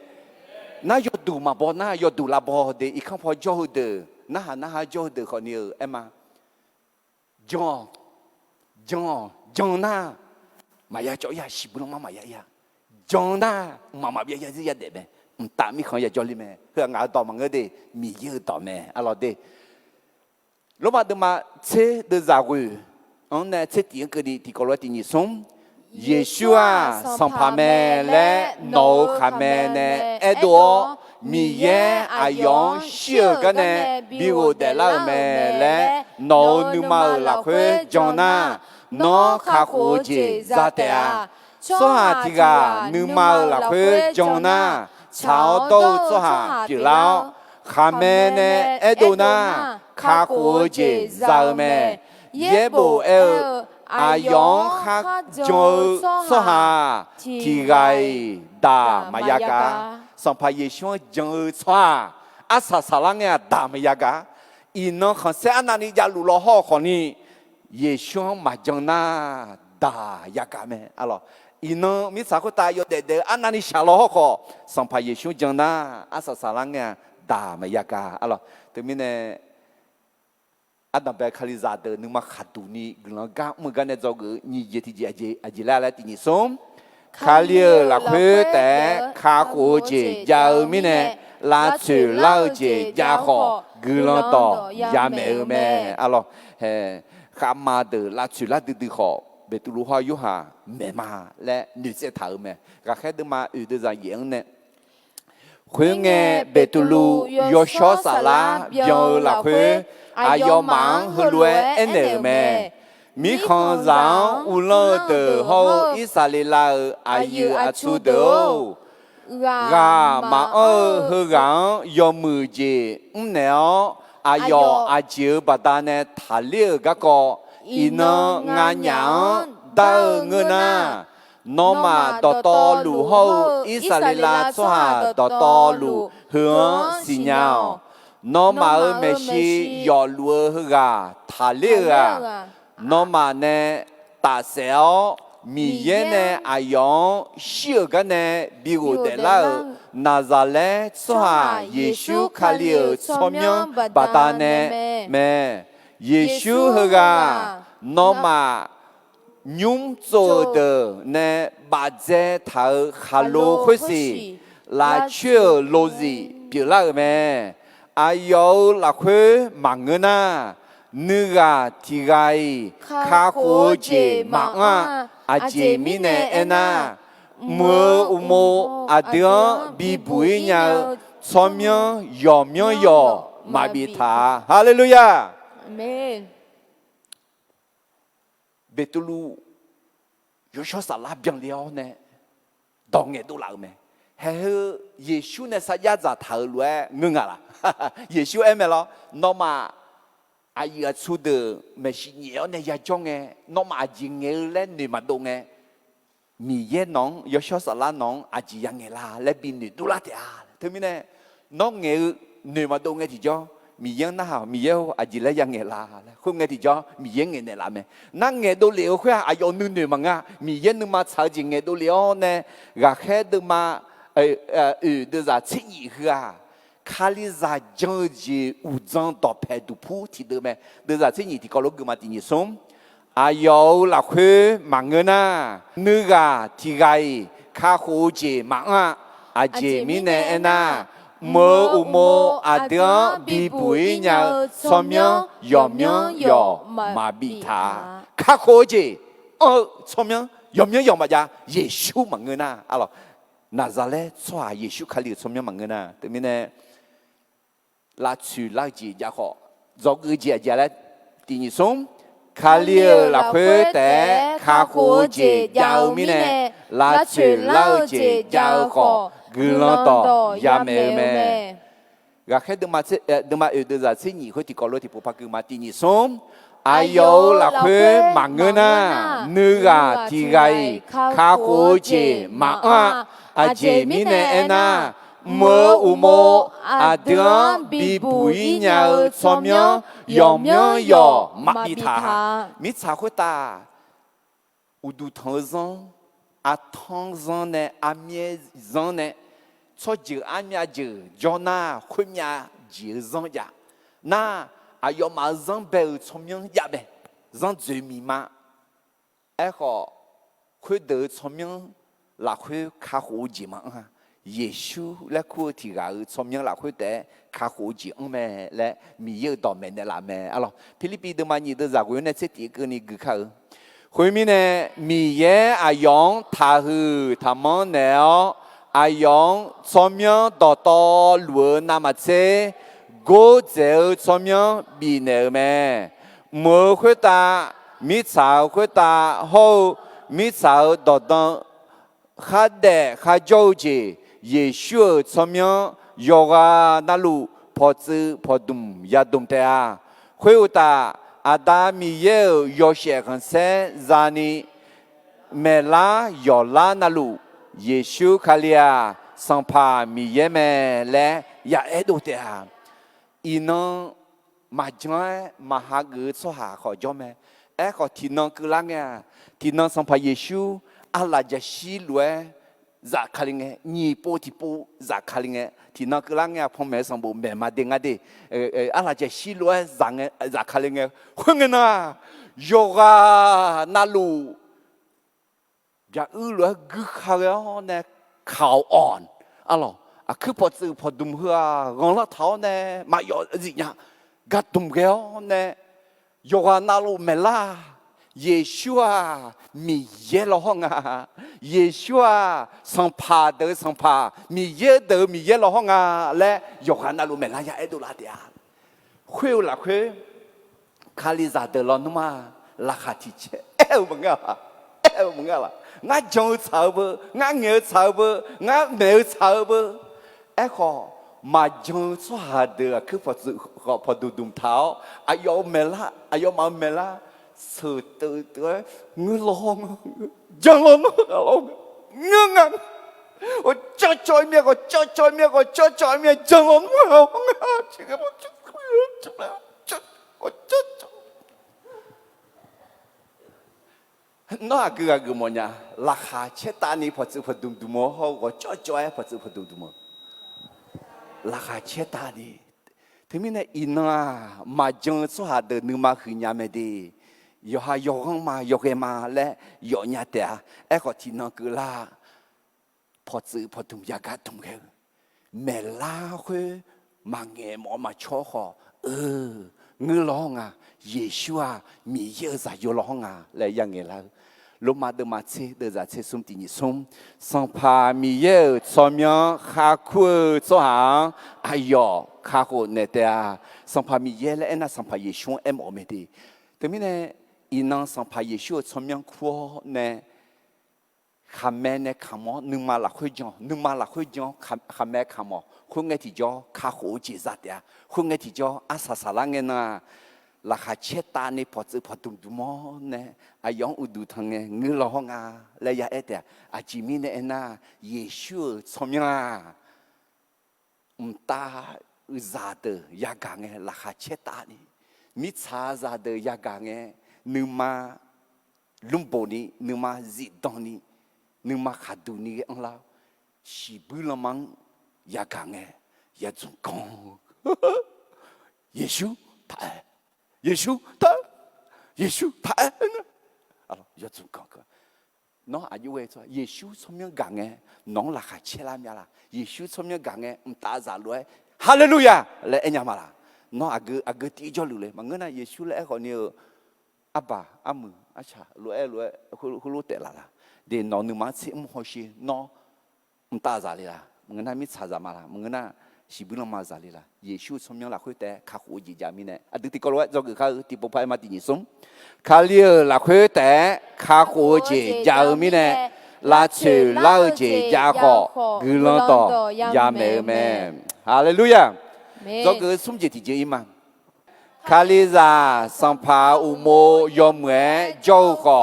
น่ายอดูมาบ่น่ายอดูลาบ่เดอีกคำพอจอเดน่าหาจอเดคนนี้เอ็มมาจอน่ามายาจอยาสิบุลมามายาจอน่ามาเบียยาสิยาเดเบตามีของยาจอลิเมเพื่องาต่อมังเดมีเยอะต่อเมเดลมาเดมาเชเดซากุอันนั้นเชตีนก็ดีที่กอลตินิสม耶稣啊，上帕梅来闹卡梅呢，爱多米耶阿用小个呢，比我的老梅来闹你妈那块讲呐，闹卡火节咋的啊？说下这个你妈那块讲呐，炒到做下就老卡梅呢，爱多呐，卡火节咋梅也不爱。阿用哈就说哈，提个大马亚嘎，上怕也想就错，阿啥啷个大马亚嘎，伊能很些那里家路老好可呢，也想马将那大亚嘎咩？伊能没啥个大要得阿那里下老好可，上怕也想将那阿啥啷个大马亚嘎，对面呢？阿那边卡里扎的，你妈卡杜尼，我讲我讲那这个，你也提阿来听你说，卡里拉亏的卡国节，要么呢拉去老节也好，我到也没，卡嘛的拉去拉的好，别都路话有哈，没嘛来女些头没，个还得嘛有的在样呢。会呢，别都路有小啥啦，有拉亏。阿要忙和来安德咩？米看上乌拉的好，以色列拉阿有阿出的哦。阿马尔和人要木节，了阿要阿就把他呢他了个个，伊呢阿娘到我呢。诺嘛到道路后，以色列拉做下到道路向新娘。诺马尔梅西要路个他了啊，诺马呢大小米耶呢阿用小个呢比我的老拿扎勒说哈耶稣卡了聪明把他呢咩耶稣和个诺马用做的呢把这头哈罗回事拉去罗子比那个咩。阿有那块忙个呐，那个提个卡火节忙啊，阿姐妹呢那，莫阿爹比不一样，聪明要命要马比他，哈利路亚。Amen。别都路有小啥拉病了呢？当年都老咩？还有耶稣呢，啥样子头路我啦，耶稣咩咯？那么阿姨个出的没是nhiều呢，也种诶，那么阿姨牛咧，你嘛懂诶。米耶农有小啥啦农，阿姨样诶啦，咧比女都啦的啊，对不对？农牛女嘛懂诶，就叫米耶那好，米耶阿姨咧样诶啦，后面就叫米耶诶呢啦咩？那诶都了会阿有女嘛啊，米耶你嘛超级诶都了呢，个黑的嘛。的啥吃一喝啊？卡里啥经济武装到排毒铺提的咩？的啥吃你提高了个嘛？第二松，啊有那块忙个呢，那个提个卡火节忙啊，啊节面呢那。Mo ada bibui nya somyang yomyang yo mabita. Kakoje, somyang yomyang yo maja Yesu mangena. Alors. Nazareth soa Yesu kali somnya mangena temine la chu la ji ja ho zo ge ji ja la ti ni som kali la khwe te kha ko ji ja mi ne la chu la ji ja ho gu lo to ya me me ga khe de ma de za si ni ho ti ko lo ti pu pa gu ma ti ni som ayo la khwe mangena nu ga ti gai kha ko ji ma a aje mine ena mo umo adang bibui nya somyo yomyo yo mabita mi cha khota udu thozon a thozon ne a mie zon ne cho ji a mia ji jona khumya ji zon ya na ayo ma zon be somyo ya be zon zui mi ma e ho khwe de somyo là khuyên khá hữu gì mà Giêsu là khuyên thì gạo xong những là khuyên để khá hữu gì ông mẹ là mi yêu đỏ mẹ này là mẹ alors Philippines de mani de giải quyết này sẽ tiếc cái này cứ khâu khuyên mi này mi ye ayong tha hư tham mong nẻo ayong xong những đỏ đỏ lúa nam chế go dẻo xong những bị nẻo mẹ mưa khuyên ta mi sao khuyên ta hậu mi sao đỏ đỏ khá đẹp khá giàu gì Giêsu trong miệng yoga nalu phật tử phật đùm ya đùm thế à khuyên ta Adam yêu yêu sẽ không sẽ ra ni mẹ la yêu la nalu Giêsu khalia sang pa mi ye mẹ lẽ ya edo thế à ino mà chăng mà ha gỡ số hà khỏi cho mẹ khỏi thì nó cứ lắng nghe thì nó sang pa Giêsu Allah jadi luar zakalinge ni po tipu zakalinge tina kelangnya pome sambu mema dengade Allah jadi luar zakalinge hungena yoga nalu ya luar gukhayo ne khao on alo cứ phật sự phật đùm hưa ngon lá tháo ne mà yo gì nhá gạt đùm kéo ne yoga nalu mela Yeshua mi ye lo hong à Yeshua sang pa de sang pa mi ye lo hong à le Yohana lu me la ya edu la dia khweu la khwe khaliza de lo numa la khati che manga la nga jong chao bu nga nge chao bu nga me chao bu e kho mà jong so ha de cứ phật sự họ phật đùm tháo ayo me la ayo ma me la sự tự tới ngư long chẳng long ngưng ngắn cho choi miệng chẳng long chỉ cái một nó cứ một nhà là khá chết ta ni phật sự phật đùm đùm ho có cho choi phật sự phật đùm đùm là khá chết ta đi thế mình này ina mà chẳng số hạt được nương mà khử nhà mẹ đi yo ha yo hong ma yo ke ma le yo nya te a ko ti no ku la pho zi pho tum ya ga tum ke me la khwe ma nge mo ma cho ho ngư lo nga Yeshua mi ye za yo lo nga le yang nge la lo ma de ma che de za che sum ti ni sum sang pa mi ye so myo kha khu so ha ayo kha ho ne te a sang pa mi ye le na sang pa Yeshua em o me de te mi ne inang sang pa Yeshua trong miệng khua nè คำแม่เนี่ยคำมอหนึ่งมาหลักคุยจอหนึ่งมาหลักคุยจอคำแม่คำมอคุณไงที่จอข้าหูจีจัดเนี่ยคุณไงที่จออาสาสาลังเงินนะราคาเชตานี่พอจะพอตุ่มตุ่มอเนี่ยอายองอุดูทางเงเงือร้องอ่ะและยาเอเดียอาจิมิเนี่ยนะเยซูสมยังตาอุซาเดยากางเงราคาเชตานี่มิชาซาเดยากางเงนึกมาลุมโบนี่นึกมาจิตดองนี่นึกมาขาดูนี่อันละชีบุลมังยากางเงยาจุงกงเยซูตายเยซูตายเยซูตายนะอะไรยาจุงกงก็น้องอายุเท่าเยซูสมยังกางเงน้องราคาเชลามีอะไรเยซูสมยังกางเงตาจาลวยฮาเลลูยาและเอ็นยามาละน้องอากุตีจอลุเลยมันเงินเยซูและคนนี้อับบาอามืออาชาลวยคุณรู้แต่ละเดี๋ยวน้องนึกมาเสียมหัวชีน้องตาจาเลยละมันเงินมิชาจามาละมันเงินชีบุลมาจาเลยละเยซูสมยังละคุยแต่ข้าหูจีจามิเนี่ยอดีตก็รู้ว่าจงข้าที่ปุ๊บไปมาที่นี่สมข้าเลี้ยละคุยแต่ข้าหูจีจามิเนี่ยลาชื่อลาจีจาขอกุลต่อยาเมเมฮาเลลูยาจงสมจิตที่เจอิมาคาลิซาสัมภาอุโมยมเมเจ้าขอ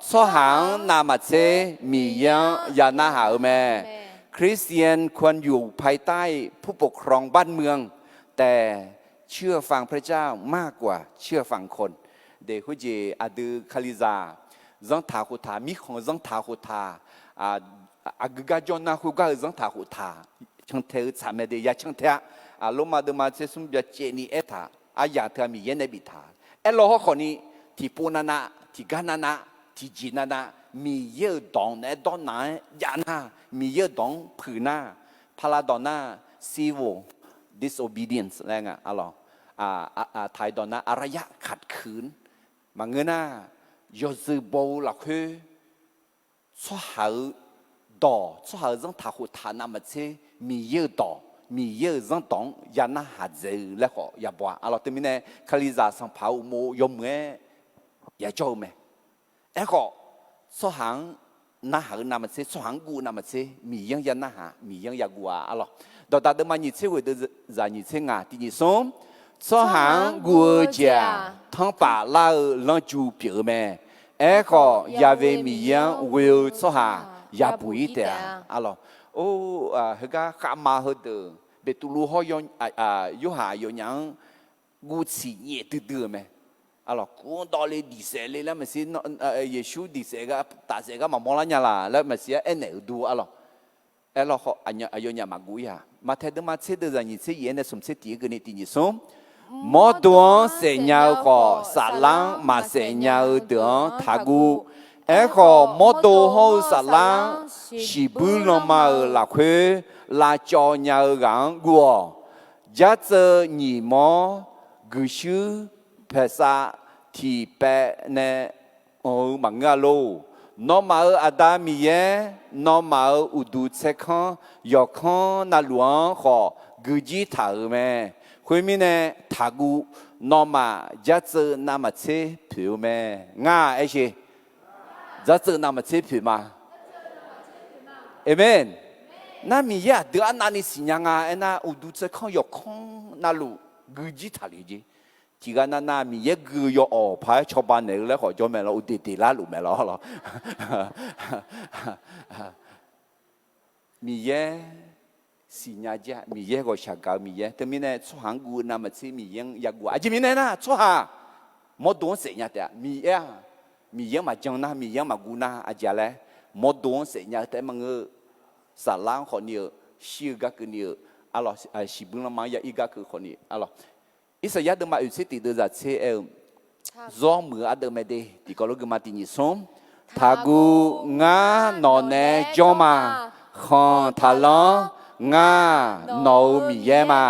สหังนามาเซมียังยานาหาเมคริสเตียนควรอยู่ภายใต้ผู้ปกครองบ้านเมืองแต่เชื่อฟังพระเจ้ามากกว่าเชื่อฟังคนเด็กผู้เจอดูคาลิซาจังทาหุทามีของจังทาหุทาอากาจอนาหุกาจังทาหุทาช่างเทอสามเดียช่างเทอลมาเดมาเซซุมจะเจนีเอธาอายาเธอมีเยนบิทาเอโลฮอคนนี้ที่ปูนานะที่กานานะที่จีนานะมีเยอะดองในดอนไหนยานามีเยอะดองผืนหน้าพาราดอน่าซีโว disobedience อะไรเงี้ยอะไรไทยดอนน่าอารยะขัดขืนบางเงินน่ะยอซึโบหลักคือช่วยหาดอช่วยหาเรื่องทาหุทานามาเชมีเยอะดอมีเยอะจังตองยานาหาเจอแล้วก็ยาบัวอะไรตัวนี้เนี่ยคาลิซาสัมภาอุโมยมเงยาโจเมเอ้ก็สหังนาหานามาเชสหังกูนามาเชมียังยานาหามียังยากัวอะไรดอตาเดมาหนิเชวิเดจาหนิเชงาที่นี่ส่งสหังกูเจ้าทั้งป่าลาลังจูเปียเมเอ้ก็ยาเวมียังวิวสหังยาบุยเตะอะไรโอ้เฮก้าข้ามาเฮเดเบตุลูฮอยยูหายยังกูสีเงียตื่นไหมอะไรกูตอนเลยดีเซลเลยแล้วมันสิเยซูดีเซก็ตาเซก็มามองแล้วเนี่ยล่ะแล้วมันสิเอ็นเอดูอะไรเขาอันนี้อายุเนี่ยมากูยามาเทดมาเสด็จจากนี่เสียเนี่ยสมเสด็จกันนี่ที่นี่สมมอดวงเสียเงาขอสาลังมาเสียเงาเดือดทากูขอมอดวงสาลังชีบุลมาหลักคือลาจอเงากังกัวจะเจอหนีมอกุชูภาษาที่แปลเนี่ยมังกรโลน้องมาอาดามีเย่น้องมาอุดูเซคันยอคันนาหลวงขอกุจิถาเมคุยมีเนี่ยถากูน้องมาจะเจอนามาเชผิวเมง่าไอ้ชีจะเจอนามาเชผิวมาเอเมน那米呀，得安那里信仰啊，那我都在看要看那路，古迹塔里的，这个那米也个要哦，排超班那个来好叫咩咯，我弟弟拉路咩咯咯，米也信仰家，米也个想搞米也，对面呢，出韩国那么吃米也也过，啊，这面呢那出哈，没多信仰的，米也嘛讲那米也嘛过那，啊家嘞，没多信仰的么个。สาลังคนนี้ชื่อก็คือนี้อะไรสิบุญมาอย่าอีกก็คือคนนี้อะไรอิสยาห์เดิมมาอุสิติเดินจากเชลร้องมืออันเดิมไม่ได้ที่ก็รู้กันมาที่นี่สมทากูงานอนเนจอมาขอนทาลองงานอมีเยมา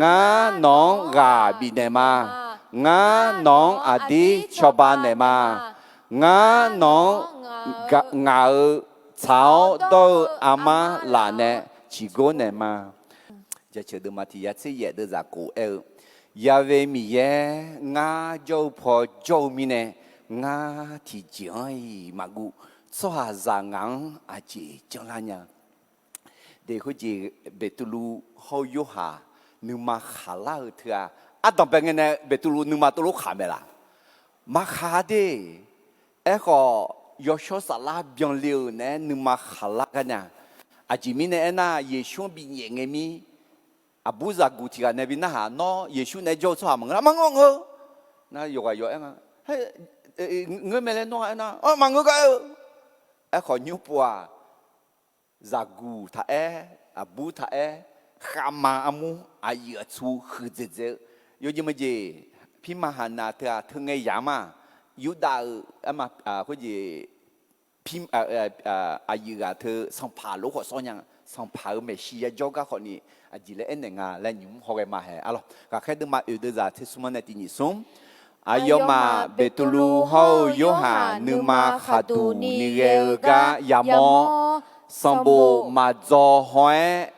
งานองกาบิเนมางานองอดีชอบานเนมางานองงา草都阿妈拉呢，几个呢嘛？这晓得嘛？提下次也都在过因为米耶我就怕做米呢，我提讲伊嘛古所下让人阿姐将来呢，得好似别杜鲁好有下，你嘛下拉去啊，当别个呢别杜鲁你嘛杜鲁下没啦，嘛下的，要小萨拉变流呢，你嘛下拉个呢，阿姐咪呢那也想比年个咪。Abu zagu tiga nabi nah no Yesu na jo so amang amang ngo na yo ga yo nga ngue mele no na o mang ga e kho nyu pua zagu tha abu tha khama amu ayi chu khu je je yo ji ma ji phi mahana tha thung ngai ya ma yu da ama ko ji phi ayi ga the sang pha lo kho so nyang sang pha me shi ya jo ga kho ni à chỉ là anh nga là những họ cái mà hè alo cả cái đứa mà yêu đứa già thế số này thì nhị sống ayo mà betulu hao yoha numa khatu nigega yamo sambo mà do hoé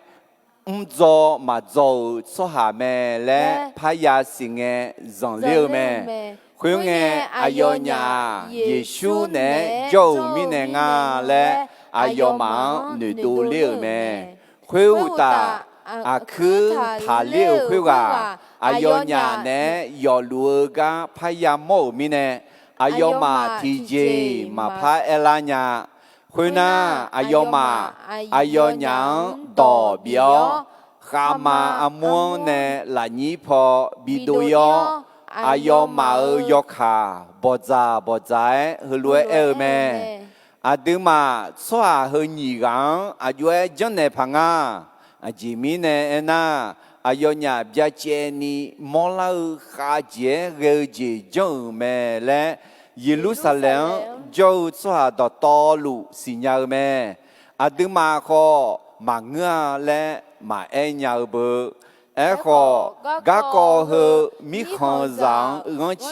do mà do số hà mẹ lẽ phaya singe dòng liu mẹ khuyên nghe ayo nhà Giêsu nè dâu mi nè nga lẽ ayo mà nữ tu liu mẹ khuyên taคือทาเลี้ยวคือว่าอายอญาเนยอลัวกาพยามโมมิเนอายอมาทีเจมาพาเอลาญาคุนาอายอมาอายอญาดอเบียวขามาอมวงเนลาญีพอบิโดยออายอมาเอยอคาบอจาบอจายฮลัวเอเมอาดึมาสวาเฮญีกังอายุเอจันเนพังาอาจิมีเนน่าอายอนยาบยาเจนีมอลาขาเจเรเจจงเมและเยรูซาเล็มเจ้าสวาดตอลุสิญาเมอาดึมาขอมาเงาและมาเอ็นยาเบขอกะกอเฮมิขอนจังเงินเช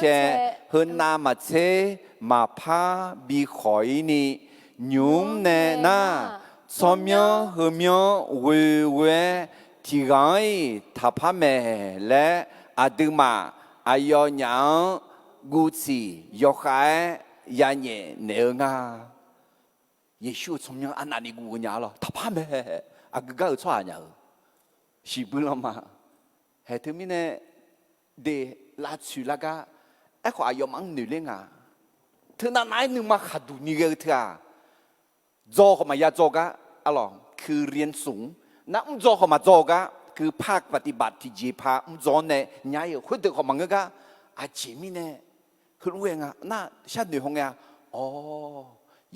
เฮนามาเชมาพาบีขอยนี่ยุมเนน่าสมยเฮมยเวที่ไงทัพเมและอาดึมาอายอยังกุศิยกให้ยาเนเนื้องาเยซูสมยอันนั้นกูเนียละทัพเมอากาชัวเนียสิบุลมาเหตุมิเนเดลาชุลากาขออายอมังนึเลงาเธอนั่นไหนนึกมาขัดดูนี่เกเถอะโจเขามายาโจกะอะไรคือเรียนสูงนักโจเขามาโจกะคือภาคปฏิบัติที่จีพาโจเนี่ยย้ายคนเด็กเขามังกะอาเจมิเนี่ยคือรู้ยังไงน่าชาติหนึ่งของเนี่ยอ๋อ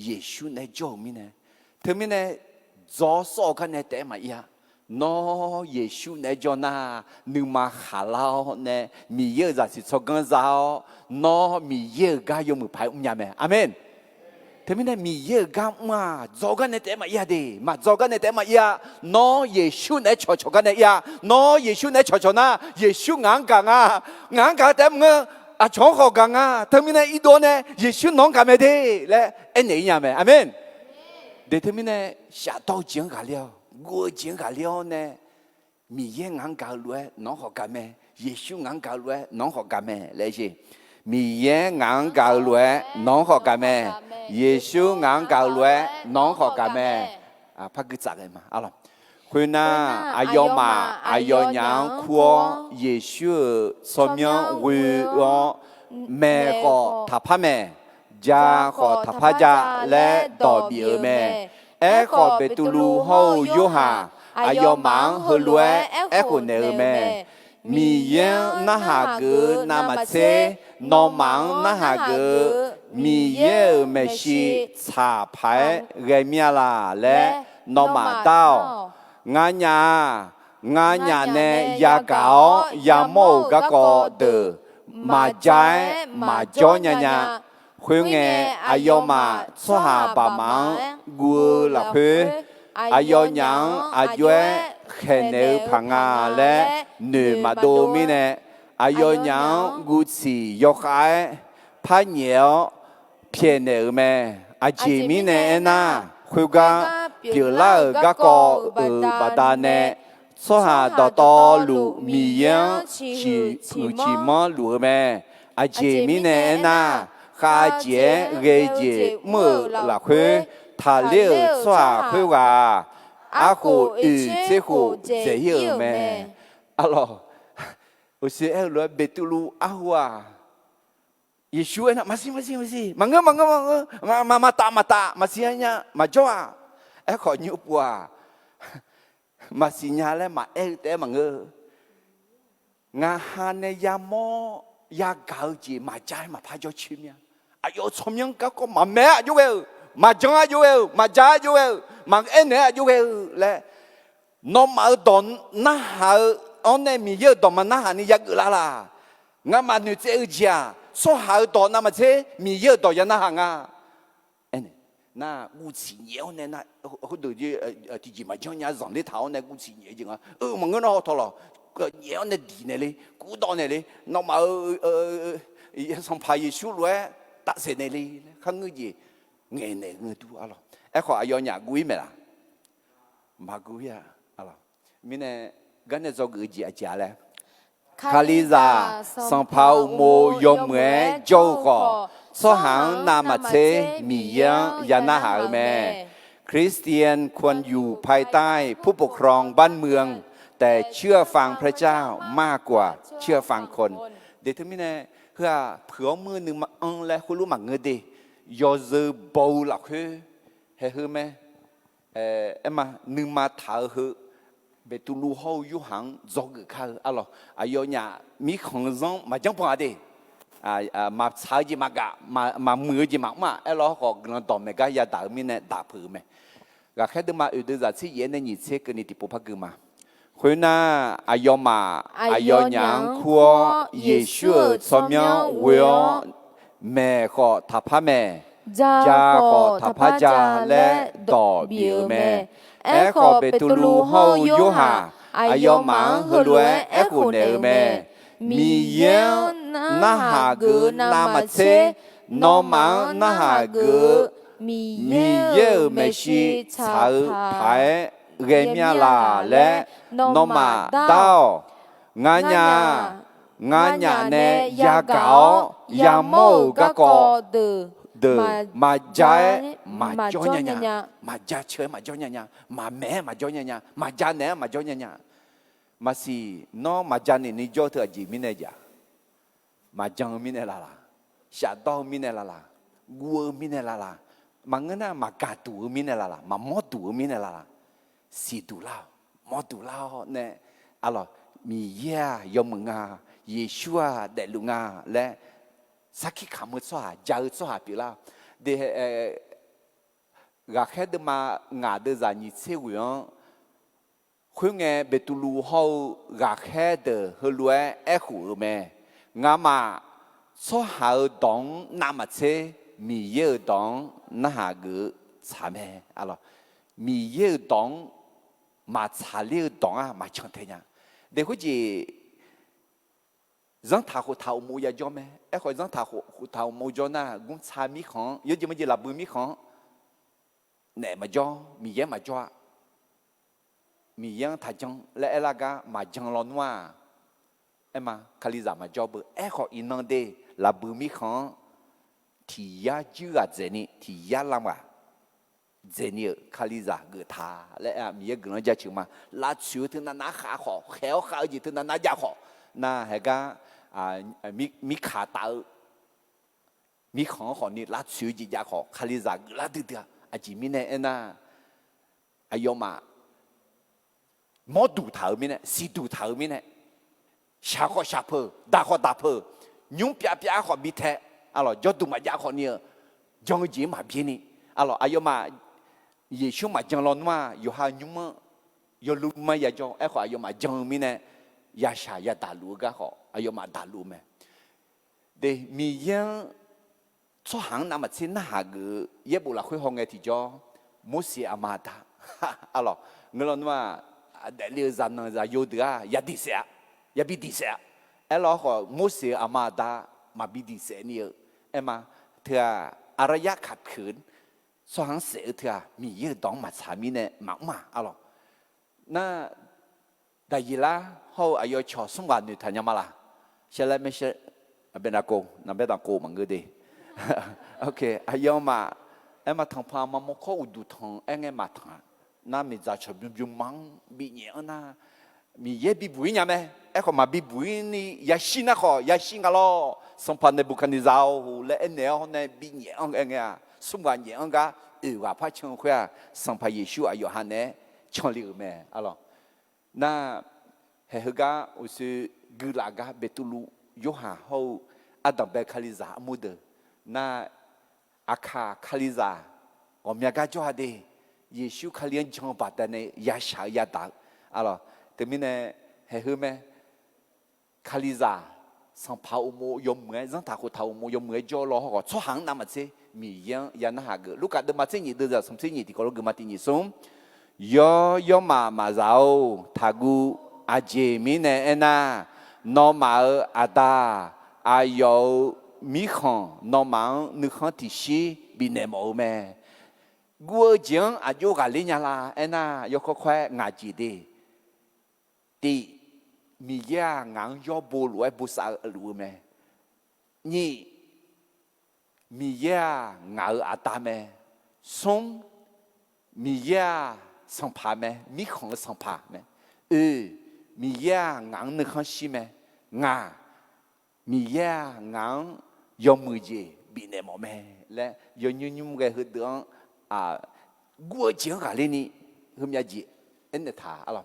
เยซูเนี่ยโจมิเนี่ยเธอมิเนี่ยโจสอกันเนี่ยแต่มาอีอะน้อเยซูเนี่ยโจน่านึกมาหาเราเนี่ยมีเยอะจะสิชกันเราน้อมีเยอะก็ยมือพายยาแม่อาเมนเธอไม่ได้มีเยอะกันมาจอกันในแต่มาอีดีมาจอกันในแต่มาอีน้อเยซูในชอกันในอีน้อเยซูในชอนะเยซูงานกันงานกันแต่เมื่อชอเขากันเธอไม่ได้อีโดเนี่ยเยซูน้องกันไม่ได้และเอ็นนี่ยังไงอาเมนเดี๋ยวเธอไม่ได้ชาโต้เจียงกันแล้วกูเจียงกันแล้วเนี่ยมีเยอะงานกันเลยน้องเขากันไหมเยซูงานกันเลยน้องเขากันไหมเลยสิมีเยอะงานกันเลยน้องเขากันไหมเยซูงานกันเลยน้องเขากันไหมพักกึศจักเลยมาเอาล่ะคุณน่าอายมาอายยังขัวเยซูสมยังวิวแม่ก็ทัพแม่ยาก็ทัพยาและต่อเบียแม่ก็เปตุลูเฮาโยฮาอายมังเฮลัวคนเนอแม่มีเยน่าหาเกน่ามาเชน้องมังน่าหาเกมีเยเมชิชาพายเรมีลาและน้องมาเต้างานยาเนยาเกายาโมกะกอเดมาใจมาจอยญาคุยเงอายมาสหาบามังกูละเพอายยังอายุเขเนพังาและเนื้อมาดูมิเนอายยังกุศิยกไอพะเหนียวเพียเนเมอาจิมิเนน่าคุยกันเกี่ยวล่ากะกอบาดาเนสหาตอลูมียังชีมอลูเมอาจิมิเนน่าข哈杰日节莫拉灰，他了耍灰哇，阿虎与这虎这有咩？阿罗，我说哎，罗贝杜鲁阿虎啊。Yesus nak masih. Mangga, mata, masih hanya majoa. Kau nyupua. Masih nyala te mangga. Ngahane yamo ya gauji majai ma pajo chimya. Ayo somyang kau mame ajuel, majang ajuel, majai ajuel, mang ene ajuel le. No mau don na hal one mi ye don mana hani yagulala. Ngamanu ceuja. 说好多那么这米有多人那行啊？哎，那五七年呢？那好多就第几嘛，叫人家上的头呢，五七年就啊，问个那好多了，个年那地呢嘞，古道呢嘞，那么上爬一修路哎，打谁呢嘞？看个嘢，眼呢眼都啊咯，哎，好要人贵没啦？马贵呀，啊咯，明呢，刚才做个姐姐嘞。卡里扎上跑莫用咩做个，所行那么车米样ยันนาหาแม่คริสเตียนควรอยู่ภายใต้ผู้ปกครองบ้านเมืองแต่เชื่อฟังพระเจ้ามากกว่าเชื่อฟังคนเดี๋ยวทั้งนี้เนี่ยเพื่อเผื่อมือหนึ่งมาและคุณรู้มักเงินดียอจะเบาหลักเฮ้ยไหมมาหนึ่งมาถ่ายเฮ้เบตุลูเขาอยู่ห่างจอกเขาอะไรอายเนี่ยมีของร้องมาจังปะเดมาใช้จีมากะมามือจีมากมาอะไรเขากำลังต่อเมกะยาด่ามีเนี่ยด่าเผื่อไหมก็แค่เดินมาอุดจะที่เย็นในนิสัยกันนี่ติดปุ๊บพักมาคนน่ะอายมาอายยังขัวเยซูสมัยเวียแม่ก็ทับพระแม่จ้าก็ทับพระจ้าและต่อเบียแม่ขอเปตุลูเฮาโยหาอายมังฮลวยคูเนเมมีเยนะหากืนามาเซนอมังนะหากืมีเยเมชิชาไผเรมียลาและนอมาดาวงานยาเนยาเกายาโมกะกอเดมาใจมาจ้อยเนี่ยมาจ้าเชื่อมาจ้อยเนี่ยมาแม่มาจ้อยเนี่ยมาจ้าเนี่ยมาจ้อยเนี่ยมาสิน้องมาจ้าเนี่ยนี่จ้อเธอจีมินเนจ่ามาจังมินเนลาลาชาดอมินเนลาลากัวมินเนลาลามังเงินน่ะมากาตูมินเนลาลามามอตูมินเนลาลาสีตูลามอตูลาเนี่ยอะไรมีเย่ยมงาเยชัวเดลุงาและสักขี้ขมุดสวาเจ้าสวาปีละเดรักแค่เดมางาเดจานิเซวิยงคุยเงเบตุลูเฮารักแค่เดฮลัวหูแม่งามาสวาดองนามาเซมีเยดองนาหากุสาแม่อะไรมีเยดองมาชาเลียดองมาชังเทียนเดี๋ยวคุณจีrằng thảo mù ya cho mẹ, em hỏi rằng thảo mù cho na cũng xa mi khó, giờ chỉ mới là bự mi khó, nè mà cho, mi ye mà cho, mi yang thà chăng, lẽ là cái mà chăng lon hoa, em mà khali giả mà cho bự, em hỏi in năng đề là bự mi khó, thì ya chưa là gì thì ya làm à, gì khali giả gửi thà, lẽ mi ye gửi nó ra chừng mà, là chịu thì nó khá khó, khéo khá gì thì nó giá khó, na hay cáiมีขาตามีของนี่ลัดชื่อจีจ่าของคาลิซาลัดเดียอาจิมิเน่น่ะอายมาหมอดูเท้ามิเน่สีดูเท้ามิเน่ชาขอชาเพอดาขอดาเพอยุ่งเปียขอมิเทอะไรยอดดูมาจ่าขอเนี่ยจงจีมาพี่นี่อะไรอายมาเยซูมาจังลอนว่าอยู่หายุ่งมั้ยอยู่ลุมาอย่าจงขออายมาจังมิเน่ยาชายาดาลูกะขออายมาดาลูแม่เดมียังช่วงหางน้ำมันเส้นหากือเย็บบุหรี่คุยห้องไงที่จอมุสีอามาดาอะไรเงินว่าเดลิซันจะยูดายาดิเสียยาบิดิเสียแล้วขอมุสีอามาดามาบิดิเสียนี่มาเธออารยะขัดขืนช่วงหางเสียเธอมีเยอะดองมาสามีเนี่ยมากมาอะไรน่าแต่ยีละเขาอายุชอสงวันนี่ทันยามาละเชื่อแล้วไม่เชื่อเป็นอากูนั่นเป็นอากูมังก็ดี ok ayom mà em mà thằng pha mà một khó udu thằng em nghe mà thằng na mi za chụp dùng mang bị nhẹ na mi ye bị bụi nhà mẹ em còn mà bị bụi ni ya xin na khó ya xin cái lo xong pha này bukan đi giao lẽ em nè hôm nay bị nhẹ em nghe xung quanh nhẹ em cả và phải chăng khoa xong pha Giêsu ở Yohan nè chọn liu mẹ alo na hệ hga ở sự gulaga betulu Yohan hậu Adam be khaliza muda na aka khaliza omyaga johade Giêsu khalian chong batane ya sha ya da alo temine he hume khaliza sang pa umo yom ngai zang ta ko ta umo yom ngai jo lo ho cho hang na ma che mi yang ya na ha ge lu ka de ma che ni de za som che ni ti ko lo ge ma ti ni som yo ma zao thagu aje mi ne ena no ma ada ayo mi khon no mang nu khon ti shi bi ne mo me guo jiang a yo ga le nya la ena yo ko khwa nga ji de ti mi ya ngang yo bo lu e bu sa lu me ni mi ya nga a ta me song mi ya sang pa me mi khon sang pa me mi ya ngang nu khon shi me nga mi ya ngang yo mu je bi ne mo me le yo nyu nyu ge hu de guo jiang ga le ni hum ya ji en de ta ala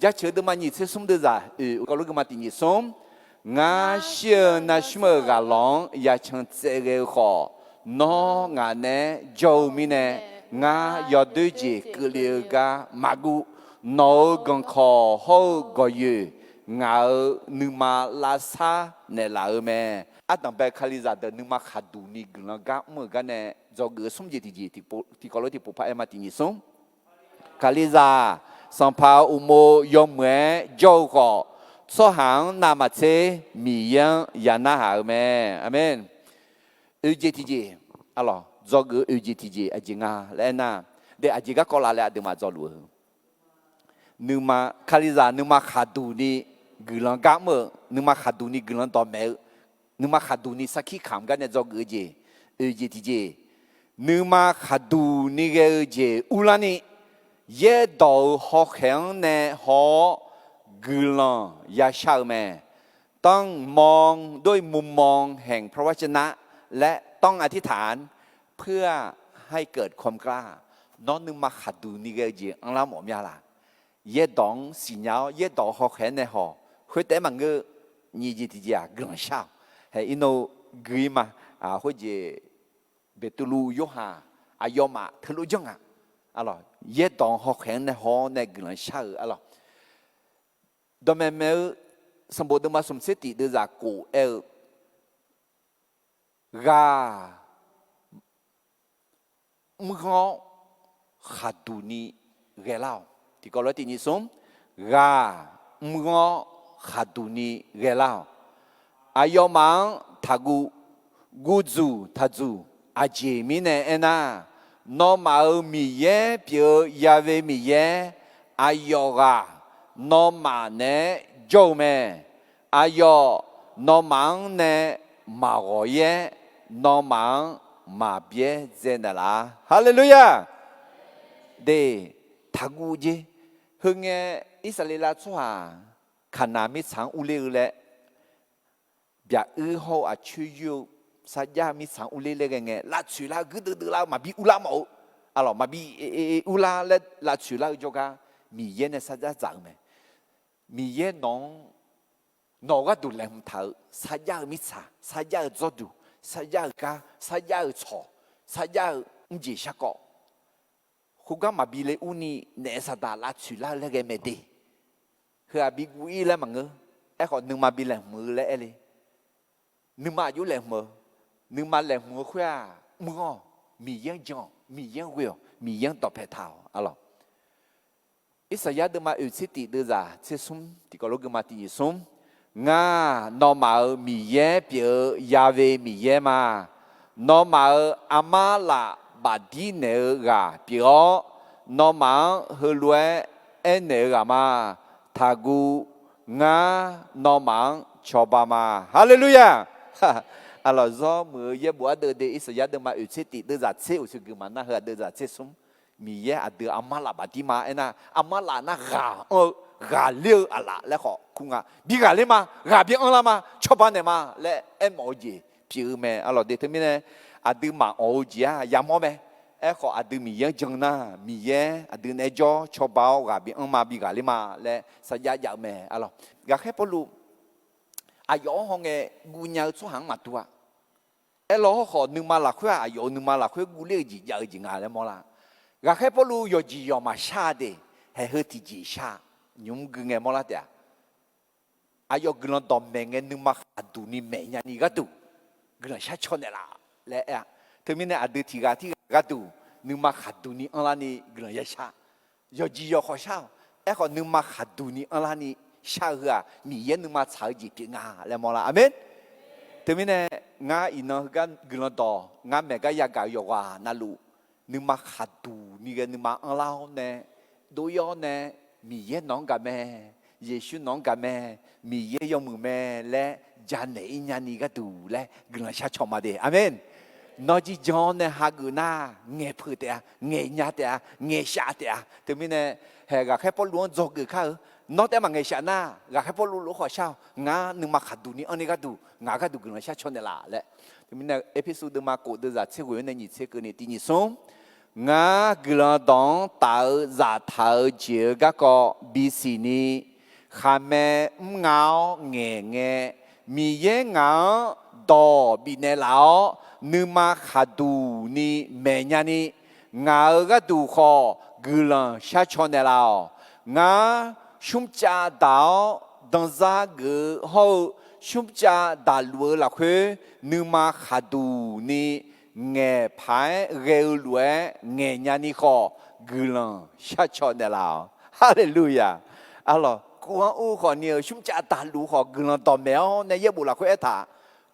ja che de ma ni se sum de za ko lu ge ma ti ni sum nga xie na shme ga long ya chang ze ge ho no nga ne jo mi ne nga yo de ji ge le ga ma gu no gong kho ho go yu nga nu ma la sa ne la me Adam be khaliza de nu ma khadu ni gna ga mo ga ne zo ge sum ji ti ko lo ti pu pa e ma ti ni sum khaliza sang pa umo yo mwe jo ko so hang na ma che mi yang ya na ha me amen ujtj alors zo ge ujtj a jinga le na de a jiga ko la le de ma zo lu nu ma khaliza nu ma khadu ni gulang ga mo nu ma khadu ni gulang do me nu ma khadu ni sakhi kham ga ne zo ge je ujtj nu ma khadu ni ge je ulani ye do ho khen ne ho gulang ya shao me ต้องมองด้วยมุมมองแห่งพระวจนะและต้องอธิษฐานเพื่อให้เกิดความกล้าน้องนึงมาขัดดูนี่ก็จีอังลาหมอมยาละเย่ดองสิญญาเย่ดองเขาแค่ในหอคุยแต่มันก็นี่จีที่จีอ่ะกลางเช้าเฮ้ยอินโนกุยมาคุยจีเบตุลูโยฮาอายอมาทะลุจังอ่ะอะไรเย่ดองเขาแค่ในหอในกลางเช้าอะไรดอมเมลสมบูรณ์มาสมเสติเดือจากกูกามึงเขาขัดดูนี่เกล้าที่ก็เลยที่นี่สมกามึงเขาขัดดูนี่เกล้าอายมังทักูกูจูทัจูอาเจมิเนเอน่านอมามีเย่เปียยาเวมีเย่อายกานอมาเนโจเมอายอนอมังเนมาโกเยนอมังมาเบียเจนละฮาเลลูยาเดทักูเจฮึงเออิสราเอลชัวขนามิสังอุเลเลเบียโฮอาชูยูสัญญามิสังอุเลเลเงลาชูลากุดลามาบีอุลาโมอะไรมาบีอุลาเลลาชูลาโจกามีเยนสัญญาจังเมมีเยน้องนอกดูแลมันเถอะสัญญามิสาสัญญาจดูสัญญากาสัญญาชอสัญญาอุจิชะกอคุกามาบีเลอุนีเนสตาลาชุลาเลเกเมดีคืออาบิกุอีแล้วมั้งเอ้ขอหนึ่งมาบีแหลมมือแล้วเลยหนึ่งมาอยู่แหลมมือหนึ่งมาแหลมมือคือมือมียังจงมียังเวลมียังตอบแผ่เท้าอะไรอิสยาห์เดินมาอุสิติเดือดาเชื่อซุ่มที่ก็รู้กันมาที่ซุ่มงานอมามีเย่เปียยาเวมีเย่มานอมาอามาลาบาดีเนกาเปียนอมาเฮลเวเอเนกามาทากูงานอมาชอบามาฮาเลลูยา alors zo mu ye bo de isya de ma uciti de za ce usu gu ma na ha de za ce sum mi ye ade amala batima ena amala na ga ga liu ala le kho kunga bi ga le ma ga bi on la ma chopa ne ma le emoji piu me alors déterminer ade ma oji ya mo me e kho ade mi ye jong na mi ye ade ne jo chopa ga bi on ma bi ga le ma le sa ya ya me alors ga khe polu ayo honge gunya su hang matua elo kho nu ma la khwa ayo nu ma la khwa gu le ji ya ji nga le mo la ga khe polu yo ji yo ma sha de he he ti ji sha nhung gu nge mo la ta ayo gu lo dom me nge nu ma du ni me nya ni ga tu gu la sha chon la le ya te mi ne adu ti ga tu nu ma du ni on la ni gu la ya sha yo ji yo kho sha e kho nu ma du ni on la ni sha ga mi ye nu ma cha ji pi nga le mo la amen te mi ne nga ino ga gu lo do nga me ga ya ga yo wa na lu nu ma du ni ga nu ma on la ne do yo ne mi ye nong ga me Giêsu nong ga me mi ye yo mu me le ja ne nya ni ga du le gu la sha cho ma de amen nó chỉ cho nên hai người na nghe phơi thế nghe nhát thế nghe xa thế thế mình này hệ gặp cái bao luôn cho người khác nó thế mà nghe xa na gặp cái bao luôn lúc họ sao ngã nhưng mà khát đủ ni anh ấy khát đủ ngã khát đủ người nó xa cho nên là lẽ thế mình này episode mà cổ đưa ra chế quyền này nhị chế cái này tí nhị sống ngã người nó đón tạo ra thảo chế các個bị xì ni khai mẹ ngáo nghe nghe mi ye ngáo đỏ bị nè lão nu ma khadu ni me nya ni nga ga du kho gulan sha chon ne lao nga shum cha dao dans za ge ho shum cha da lu la khwe nu ma khadu ni nge phai ge lue nge nya ni kho gulan sha chon ne lao hallelujah alors quoi u kho ni shum cha da lu kho gulan to meo ne ye bu la khwe ta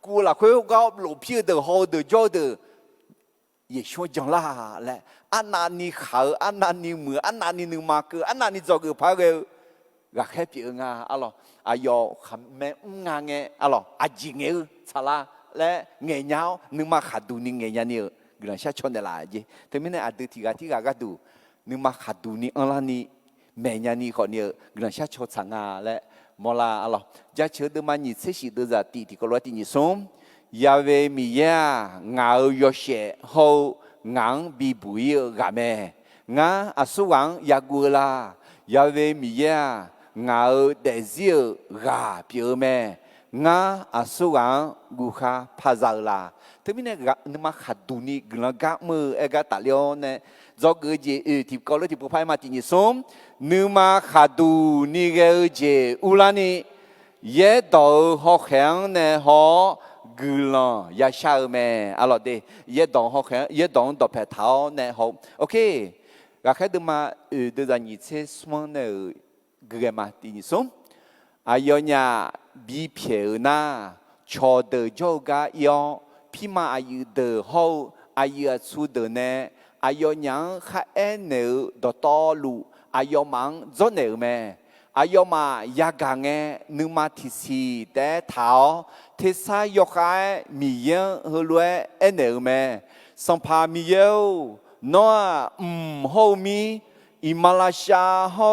กูละคุยก็หลุดพี่เดือดหอเดือดจ่อเดือดยิ่งช่วยจังละแหละอันนั้นนี่เขาอันนั้นนี่มืออันนั้นนี่หนึ่งมาเกิดอันนั้นนี่จอกเกิดพาเกลก็แค่พี่งาอะไรอายอคำแม่งาเงี้ยอะไรอาจิเงี้ยสาระและเงี้ยยาวหนึ่งมาขัดดูนี่เงี้ยเนี่ยกำลังชัดชนเดล่าจีแต่ไม่ได้อาดูที่ก็ดูหนึ่งมาขัดดูนี่อันนั้นนี่แม่ยานี่คนเนี่ยกำลังชัดชนสังอาและมอลาอะไรจะเชื่อเดิมนี่เสียชีวิตจะตีที่ก็รู้ที่นี่ส่งยาเวมียางาโยเชหูงางบีบุยกาเมงาอสุวังยากุลายาเวมียางาเดซิลกาเปียเมงาอสุวังกุขาพาซาลาแต่ไม่เนี่ยนึกมาขัดดูนี่กลังกะมือเอกตาเลียวเนี่ยจอกเจที่ก็รู้ที่ผู้พายมาที่นี่ส่งนึกมาขัดดูนี่เกเจอุลานี่เยดอหอกแข็งเนี่ยหอกูลอยาชาเมอร่อยดีเยดองหอกแข็งเยดองดอกแผลเท้าเนี่ยหอโอเคก็แค่ดูมาดูจากนี้เชื่อสมองเนี่ยกูเกมาที่นี่ส่งอายอเนี่ยบีเพียวน่าชอเดอโจกายอพี่มาอายุเดอหูอายุสุดเนี่ยอายอยังข้าเอ็นเนอดอตอลูอายอมังจนเนอเมอายมายากางเงนึกมาที่สีแต่เท้าที่สายกายมีเยอะหัวรวยเอ็นเออเมสัมภามีเยอะนัวหูมีอิมาลาชาหู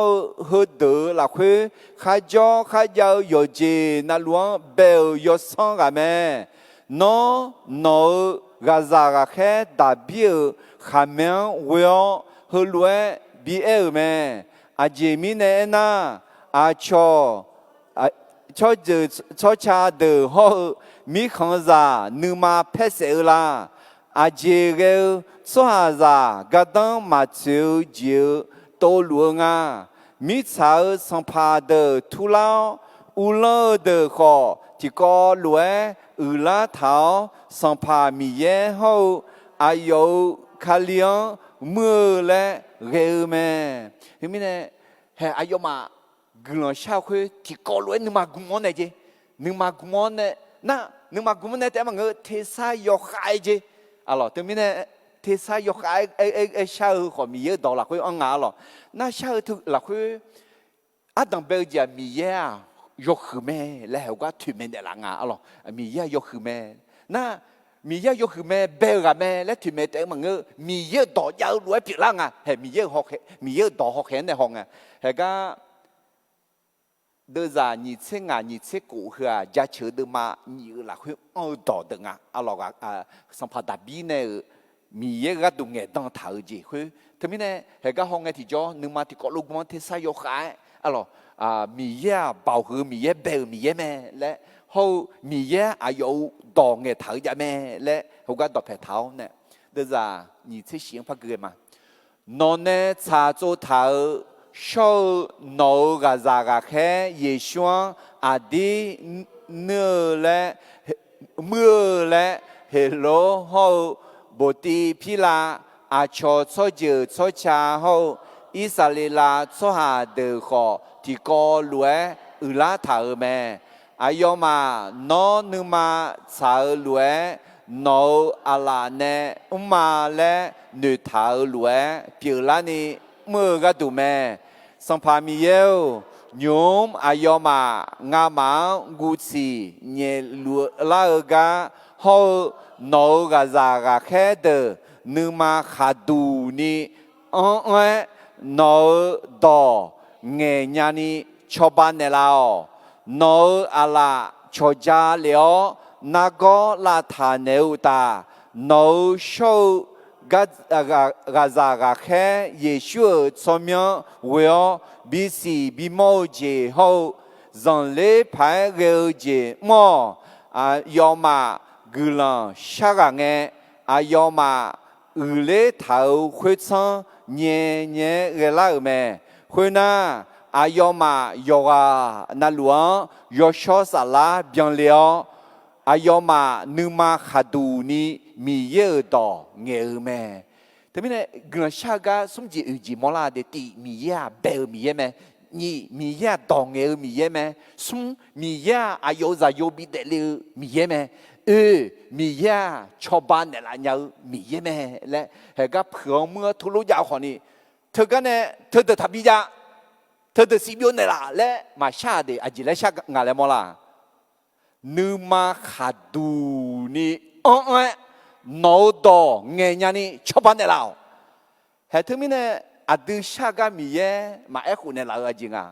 หัวเดือละคุยข้าจอข้าเยาโยเจนัลวงเบลโยสังกาเมนัวกาซากาแค่ดาบิลขาเมงเวียหัวรวยบีเออเมอาเจมิเนน่าอาชอชอเจชอชาเดอฮอมีขังซานึมาเพเสลาอาเจเกลสวาซากะดังมาจิวจิวโตลวงามีชาวสัมภาเดอทุลาอุลเดอขอที่ก็รวยอุลาเท้าสัมภามีเยฮออายุคาเลียงมือและเรเมเห็นไหมเนี่ยเฮอายุมากูลองชาวคุยที่ก่อรวยนึกมากุมอนเนี่ยจีนึกมากุมอนเนี่ยน่ะนึกมากุมอนเนี่ยแต่มันเงอเทสายกไอจีอะไรแต่ไม่เนี่ยเทสายกไอชาวขอมีเยอะดอกละคุยอ่างงาหรอน่าชาวทุกละคุยอาดังเบลจีมีเยอะยกขึ้นแม่แล้วก็ถือแม่เดลังงาอะไรมีเยอะยกขึ้นแม่ น่ะมีเยอะยกคือแม่เบลกับแม่และถึงแม่แต่มังเงมีเยอะต่อยาวรวยผิดล่างอ่ะเห็นมีเยอะหอกมีเยอะต่อหอกเห็นในห้องอ่ะเห็นก็เดือดนี่เช่นนี่เช่นกูคือจะเชื่อเดือมานี่ละคือต่อดึงอ่ะอะไรก็สัมผัสดับบีเนี่ยมีเยอะก็ดูเงี้ยต้องถ่ายจีคือทีนี้เนี่ยเห็นก็ห้องไงที่จ่อนึกมาที่เกาะลูกมันที่สายขายอะไรมีเยอะเบาคือมีเยอะเบลมีเยอะแม่และเขามีเยอะอายุต่อเงี้ยถ่ายจะแม่และเขาก็ต่อแผ่เท้าเนี่ยเดือดนี่เช่นเสียงพักเกินมานอนเนี่ยชาโจถ่ายshow no gazaga khe yeshuan adi ne le mưa le hello ho boti pila a cho cho je cho cha ho isalila cho ha de kho ti ko lue ula tha me ayoma no numa sa lue no ala ne uma le nu tha lue piu la ni mưa ga du meสัมภามีเยวโยมอายอมางามากุศิเนลัวลากาฮอโนกาซากาแค่เดนึมาขาดูนี่โนดอเงยานีชอบานเนลาโนอาลาชจาเลียวนักลาทานเนอุตาโนโชgazaga khe yeshu somyo weo bisi bimo je ho zanle phai ge je mo ayoma gulan shaga nge ayoma ule thau khwetsan nye nye ge la me khwena ayoma yoga na luan yosho sala byan leo ayoma numa khadu niมีเยอะต่อเงี้ยแม่แต่ไม่เนี่ยเงินชาก็สมจิตจีมอลาเดตีมีเยอะเบลมีเยอะไหมนี่มีเยอะต่อเงี้ยมีเยอะไหมสมมีเยอะอายุจะยุบเดลือมีเยอะไหมมีเยอะชาวบ้านเนี่ยละเนี่ยมีเยอะไหมและเฮก็เผื่อเมื่อทุลุยาวคนนี้เธอก็เนี่ยเธอจะทำยังไงเธอจะสิบยนเนี่ยละและมาชาเดอจิเลชางานแล้วมอลานึมาขาดูนี่โนดอเงี้ยนี่ชอบบ้านเนี่ยเราเฮ้ยทั้งนี้เนี่ยอดีตชาก็มีเยมาเอ็กซ์เนี่ยเราจริงอ่ะ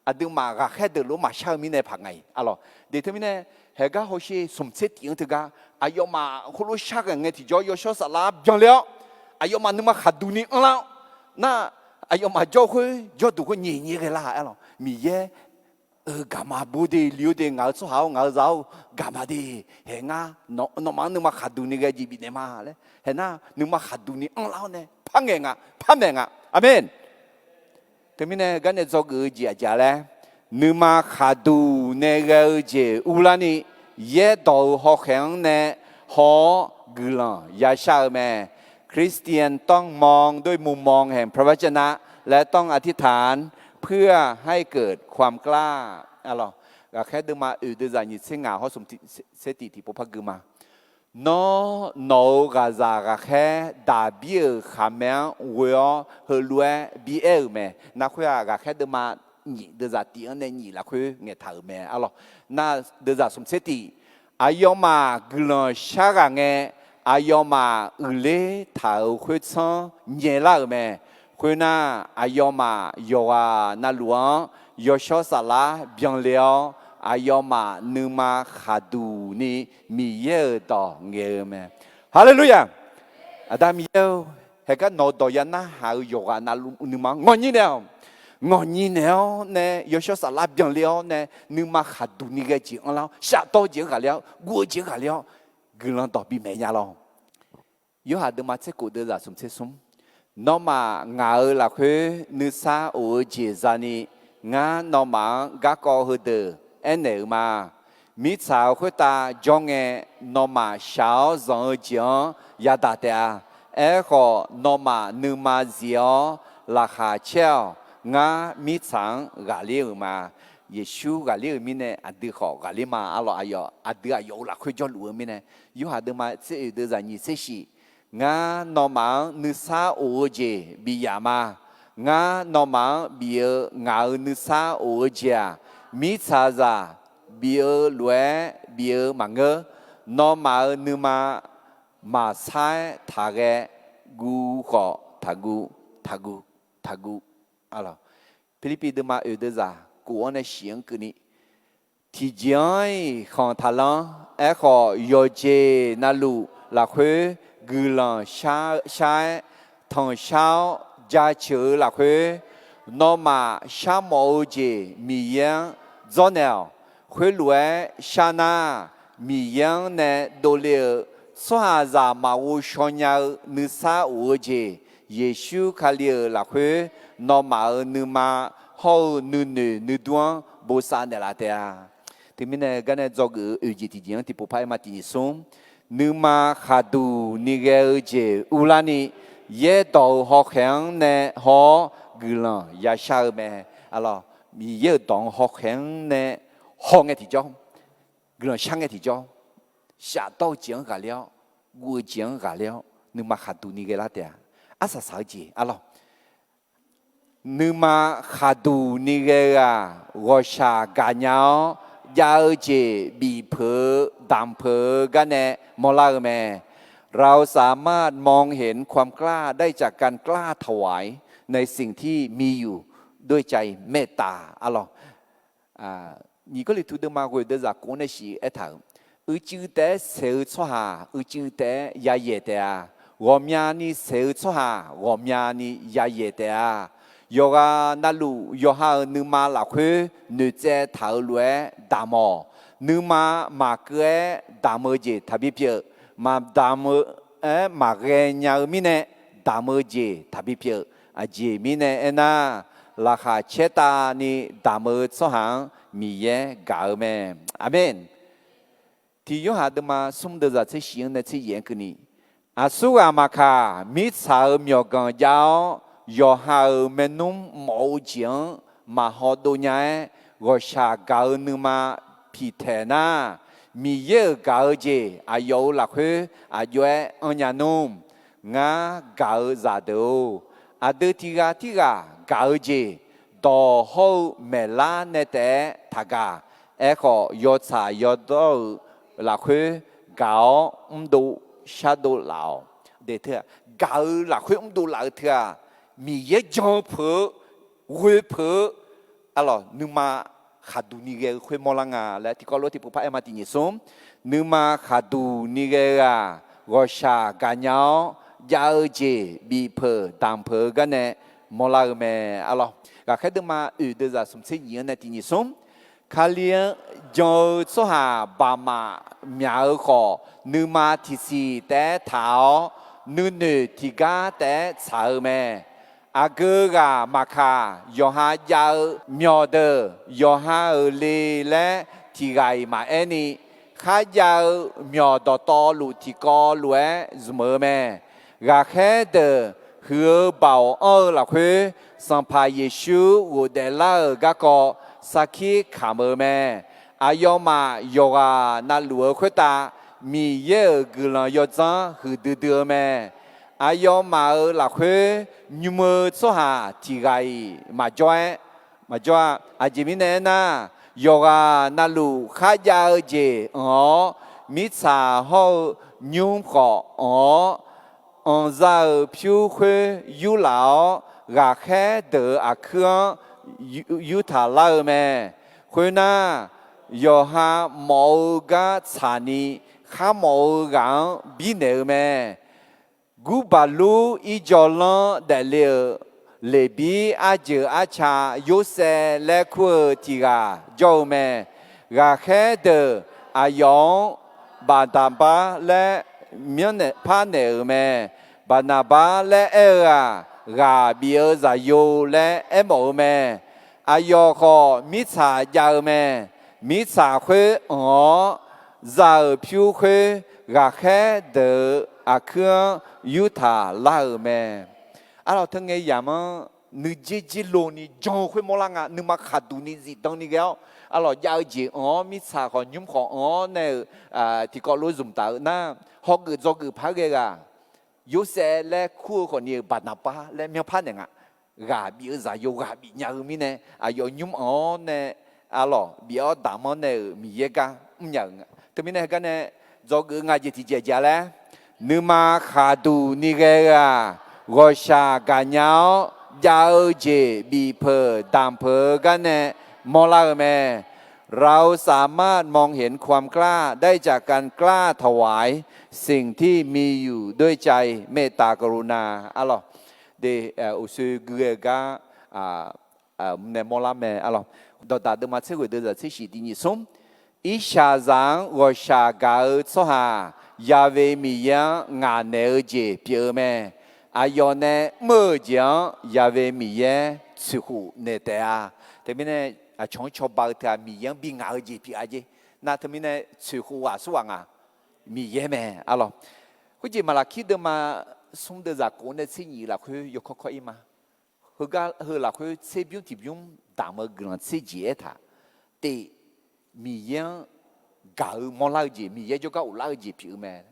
อดีตมาก็แค่เดินรู้มาชามีเนี่ยพังไงอะไรเดี๋ยวทั้งนี้เนี่ยเฮ้ยก็เขาใช้สมเด็จยังถึงก็อายุมาคนรู้ชากันเงี้ยที่จ่อยชอบสลับยังเลี้ยวอายุมานึกมาขัดดูนี่แล้วน่ะอายุมาจ่อคุยจ่อดูคุยเงี้ยกันละอะไรมีเยกามาบูดีลิวดีเงาสุหาวเงาเจ้ากามาดีเห็นง่ะน้องมันนึกมาขัดดูนี่ก็จีบีเนี่ยมาเลยเห็นน่ะนึกมาขัดดูนี่เราเนี่ยพังเองอ่ะพังเองอ่ะอาเมนแต่ไม่เนี่ยกันเนี่ยจอกจีอาจารย์เลยนึกมาขัดดูเนี่ยก็จีอุลานี่เย่ดาวหอกแข็งเนี่ยหอกลังยาชาแม่คริสเตียนต้องมองด้วยมุมมองแห่งพระวจนะและต้องอธิษฐานเพื่อให้เกิดความกล้าอะไรก็แค่ดึงมาดึงจากยิเสียงเขาสมเสติที่พวกพักดึงมาโนก็จะก็แค่ดาบิลขามแมงเวอเฮลัวบีเอลแม่นักคุยก็แค่ดึงมาดึงจากตีอันนี้ละคุยเงี้ยถ่ายแม่อะไรน่าดึงจากสมเสติอายอมากลัวชากังเงี้ยอายอมาอุเลถ่ายคุยซ้อนเงี้ยละแม่คุณน่ะอายอมาโยกานาหลวงโยชอสลาเบียงเลี้ยวอายอมานึมาขาดูนี่มีเยอะต่อเงี้ยแม่ฮาเลลูยาอาดามีเยอะเฮก็โนดยันนะหาโยกานานึมางอนี่แล้วงอนี่แล้วเนี่ยโยชอสลาเบียงเลี้ยวเนี่ยนึมาขาดูนี่ก็จริงแล้วชาโตจริงกันแล้วกูจริงกันแล้วกูลองตอบปีเมียแล้วยูหาดูมาเจ้ากูเดือดสมเสสมน้องมางาละคือนึกซาโอเจจานีงาน้องมากะกอหือเดอเอ็นเนอมามิสาวคือตาจงเงน้องมาชาวจงเจียงยาดาเตาเอ๋ก็น้องมานึกมาเจียราคาเช่างามิสังกาลีมาเยซูกาลีมิเนี่ยอดีตเขากาลีมาอร่อยอดีตอายุละคือจอลัวมิเนี่ยยูหาดูมาเสียเดือดนี่เสียชีงาโนมังนึกซาโอเจบิยามางาโนมังบิเองานึกซาโอเจมิซาซาบิเอลวยบิเอมังเก nó mà nữ mà sai thà cái gu họ thà gu alors Philippines de ma de za của anh xiên cái này thì giỏi không thà lắm ấy họ yêu chế na lu là khuê gu lần sai thằng sao gia chữ là khuê nó mà sa mẫu chế mi yang do nào khuê lúa sa na mi yang nè đồ liệu xóa ra mà u shon nhau nữ sa u chế Giêsu Kitô là khuê nó mà nữ mà hậu nữ đoan bố sa nè là thế thì mình này cái này do cái ở gì thì tiếng thì bộ phái mà thì sống nữ mà khá đủ nữ cái ở chế u là ni ye đầu học hàng nè họ gửi là ya sao mẹ alo mi ye đầu học hàng nè học nghe thì cho gửi là sang nghe thì cho xa đầu tiếng cả liao ngũ tiếng cả liao nữ mà khá đủ nữ cái là thế à sao sao gì alo nữ mà khá đủ nữ cái à gọi xa cả nhau ya ở chế bị phở đam phở cái này mò la mẹเราสามารถมองเห็นความกล้าได้จากการกล้าถวายในสิ่งที่มีอยู่ด้วยใจเมตตาอะหรอ你个里头的嘛会的在国内是一头就得手出下就得也也的啊我们呢手出下我们呢也也的啊有啊那路有哈你嘛老去你在头来打毛你嘛个打毛节特别别mà đam mà nghe nhau mi nè đam gì thà bị phiền gì mi nè na là khá chết ta ni đam số hàng mi ye gạo mẹ amen thì yo hà đâm mà sum được ra chế xiên này chế yên cái này su mà khá mi sao miêu gan giáo yo hà men num mẫu chuyện mà họ đồ nhá gọi sa gạo nữa mà phi thế na mi ye gạo gì yêu là khuê yêu anh nhà nôm ngã gạo giả đâu đưa thì gạo gì đồ hậu mẹ la nè té thà gà họ yêu cha yêu đâu là khuê gạo đủ sa đủ lão để thưa gạo là khuê đủ lão thưa mi ye cho phở khuê phở alo nhưng mà khá đủ như cái khuê mò lăng là thì có lối thì bộ phái mà thì nhớ sống nếu mà khá đủ như cái gọi sa cả nhau giao chế bị phở đam phở cái này mò lăng mẹ alo cả cái đứa mà đưa ra sống sinh nhớ này thì nhớ sống khá liền cho số hà bà mà mẹ khó nếu mà thì si té tháo nếu nữ thì cả té sợ mẹ Agga maka yoha yao myo de yoha le le ti gai ma any kha yao myo do to lu ti ko lue zme me ga khe de hứa bảo là khuê sang pa Giêsu wo de la ga ko saki khamer me ayoma yoga na lu khuê ta mi ye gula yo za hu de me ayo mà là khuê nhưng mà số hà thì gai mà cho chỉ mình nè na yoga na lu khá gia gì mi sa ho nhung khó ra phiêu khuê yu lão gà khé đỡ khương yu thả lao mẹ khuê na yoga mẫu gà chani khá mẫu gà bi nè mẹ gu balu i jolan de le bi a je a cha yo se le khu ti ga jo me ga khe de a yong ba da ba le myon ne pa ne me ba na ba le e ga bi e za yo le e mo me a yo kho mi cha ya me mi cha khwe za phu khwe ga khe de khương yu thả la mẹ alors thằng nghe giảm nữ chỉ lô ni trong khuê mò lăng nữ mà khát đủ ni gì đông ni kéo alors giao gì mi sa còn nhúng còn nè thì có lối dùng tạo na họ cứ do cứ phá cái yu sẽ lẽ khu còn nhiều bạn nào pa lẽ miêu phá nè gà bị ở giả yu gà bị nhà mi nè yo nhúng nè alors bị ở đám nè mi ye ga nhận từ mi nè cái nè do gu nga ji ti je ja le numa khadu ni ge ga go sha ga nyao ja je bi phe dam phe ga ne mo la me เราสามารถมองเห็นความกล้าได้จากการกล้าถวายสิ่งที่มีอยู่ด้วยใจเมตตากรุณาalors de aussi guega ne mola me alors dans de match de de c'est chi ni som i sha zang wo sha ga so ha yave mi yan nga ne je pye me ayo ne mo jiang yave mi yan chu hu ne de a de mi ne 从小包的米样比熬子比阿姐，那他们呢吃苦啊爽啊，米样咩？啊咯，或者马拉基的嘛，送的在国内生意啦，佢有可以嘛？佢家佢啦，佢这边这边大么个人吃节他，对米样搞冇老子，米样就搞有老子比咩？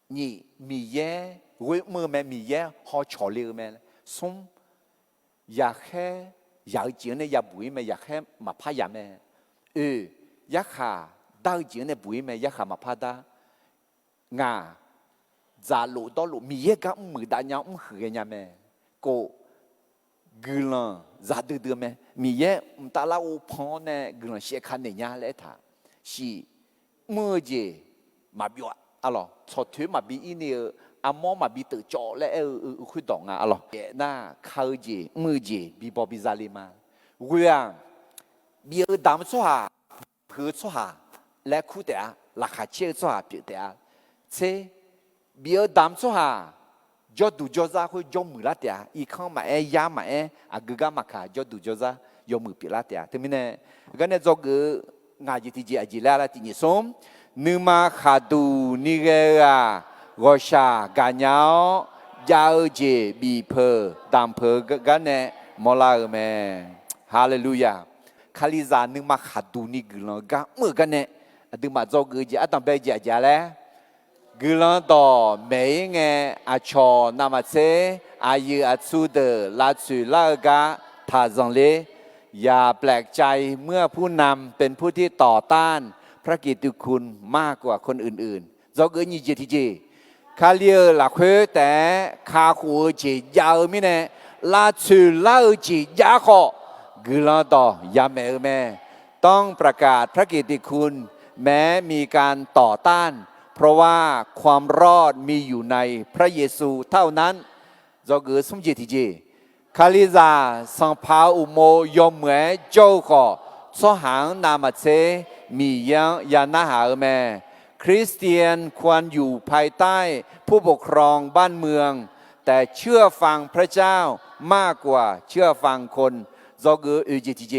你米样为么咩米样好炒料咩？送也係。อยากเจียนเนี่ยอยากบุยไหมอยากแค่มาพายาแม่อยากขาดาวเจียนเนี่ยบุยไหมอยากขามาพาดางาจะหลุดต่อหลุดมีเยอะก็มือดานยาวหือเนี่ยแม่ก็กุลังจะดื้อแม่มีเยอะตาลาอุพอนเนี่ยกุลังเสียขันเนี่ยเลยท่าสิมือเจมาบิวอะหรอชดถือมาบีเนี่ยอามอมาบีตื่นจ่อและคุยดองอ่ะหรอเดี๋ยวน่าเขาเจมือเจบีบอบิซาลีมาเวียงบีดามชัวเพื่อชัวและคู่เดียราคาเชื่อชัวเปียเดียเชบีดามชัวจอดูจอซาคุยจอมือละเดียอีกข้างมายามาอากุกามาขาจอดูจอซายอมือปีละเดียถึงมิเนี่ยก็เนี่ยจอกงานจิตเจอจิลาละที่นี่สมนึมาขาดูนิเกะ我下干鸟要接比婆当婆个呢莫拉个咩哈利路亚卡里扎能嘛哈杜尼个啷个么个呢等嘛做个姐当白姐姐嘞个啷到每个阿乔那么些阿姨阿苏的拉去拉个他จังเลยอย่าแปลกใจเมื่อผู้นำเป็นผู้ที่ต่อต้านพระกิตติคุณมากกว่าคนอื่นๆเราเกิดยี่เจทีเจคาเลียหลักเพื่อแต่คาหัวจียาวมิเนลาชูลาจียาขอกุลาต่อยาแม่แม่ต้องประกาศพระกิตติคุณแม้มีการต่อต้านเพราะว่าความรอดมีอยู่ในพระเยซูเท่านั้นเราเกิดสมจิตทีเจคาลิซาสังพาอุโมยมเหมือเจ้าขอสหางนามาเซมียังยานาหาแม่คริสเตียนควรอยู่ภายใต้ผู้ปกครองบ้านเมืองแต่เชื่อฟังพระเจ้ามากกว่าเชื่อฟังคนจอกอุจิติเจ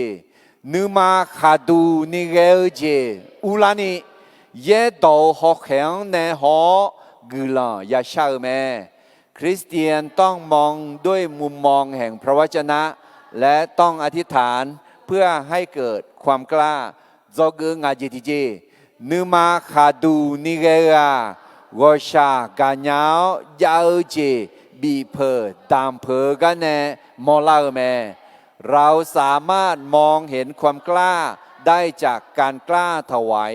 นึมาขาดูนิเกเจอุลานิเยดอหอกแข็งในหอกุลายาชาแม่คริสเตียนต้องมองด้วยมุมมองแห่งพระวจนะและต้องอธิษฐานเพื่อให้เกิดความกล้าจอกงาจิติเจนึมาขาดูนิเกวชากาญายาเจบีเพอตามเพอกันแน่มอลาแม่เราสามารถมองเห็นความกล้าได้จากการกล้าถวาย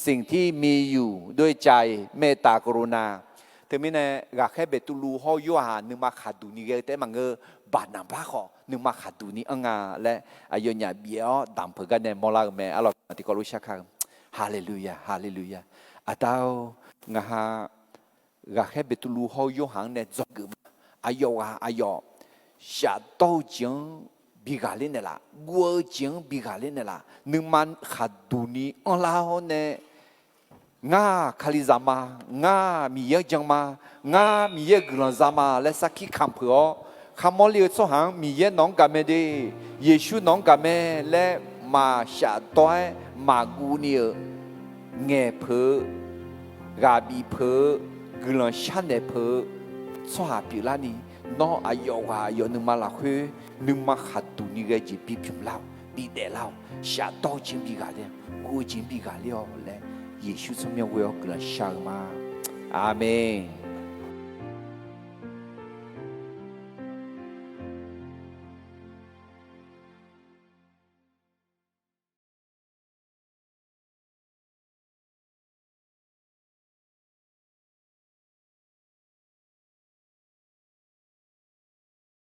สิ่งที่มีอยู่ด้วยใจเมตตากรุณาถึงมิเนี่ยอยากให้เบตุลูห่อยหานึมาขาดูนิเกแต่มังเงบาดน้ำพระขอนึมาขาดูนิอังาและอายุเนี่ยเบี้ยตามเพอกันแน่มอลาแม่อร่อยที่กอลุชาคังฮาเลลูยาฮาเลลูยาอาตาวงาฮากาแค่เบตุลูฮอยหังเนี่ยจอกึมอายออายอชาโตจิงบิกาลินเนี่ยละกัวจิงบิกาลินเนี่ยละนึงมันขัดดูนี่อันลาฮเนี่ยงาคาลิซามางามีเยจังมางามีเยกลันซามาและสักขีคำเพื่อคำมอลีสหังมีเยน้องกาเมเดเยชูน้องกาเมและมาชาโตมากูเนี่ยเงเพอกาบีเพกุลังชันเนเพสวาปิลานีน้ออายอวายอนึมาลาคุนึมาขัดตุนิเกจิบีพิมลาวบีเดลาวชาโตจิมบีกาเลกูจิมบีกาเลอและเยซูสมัยเวอกุลังชามาอาเมน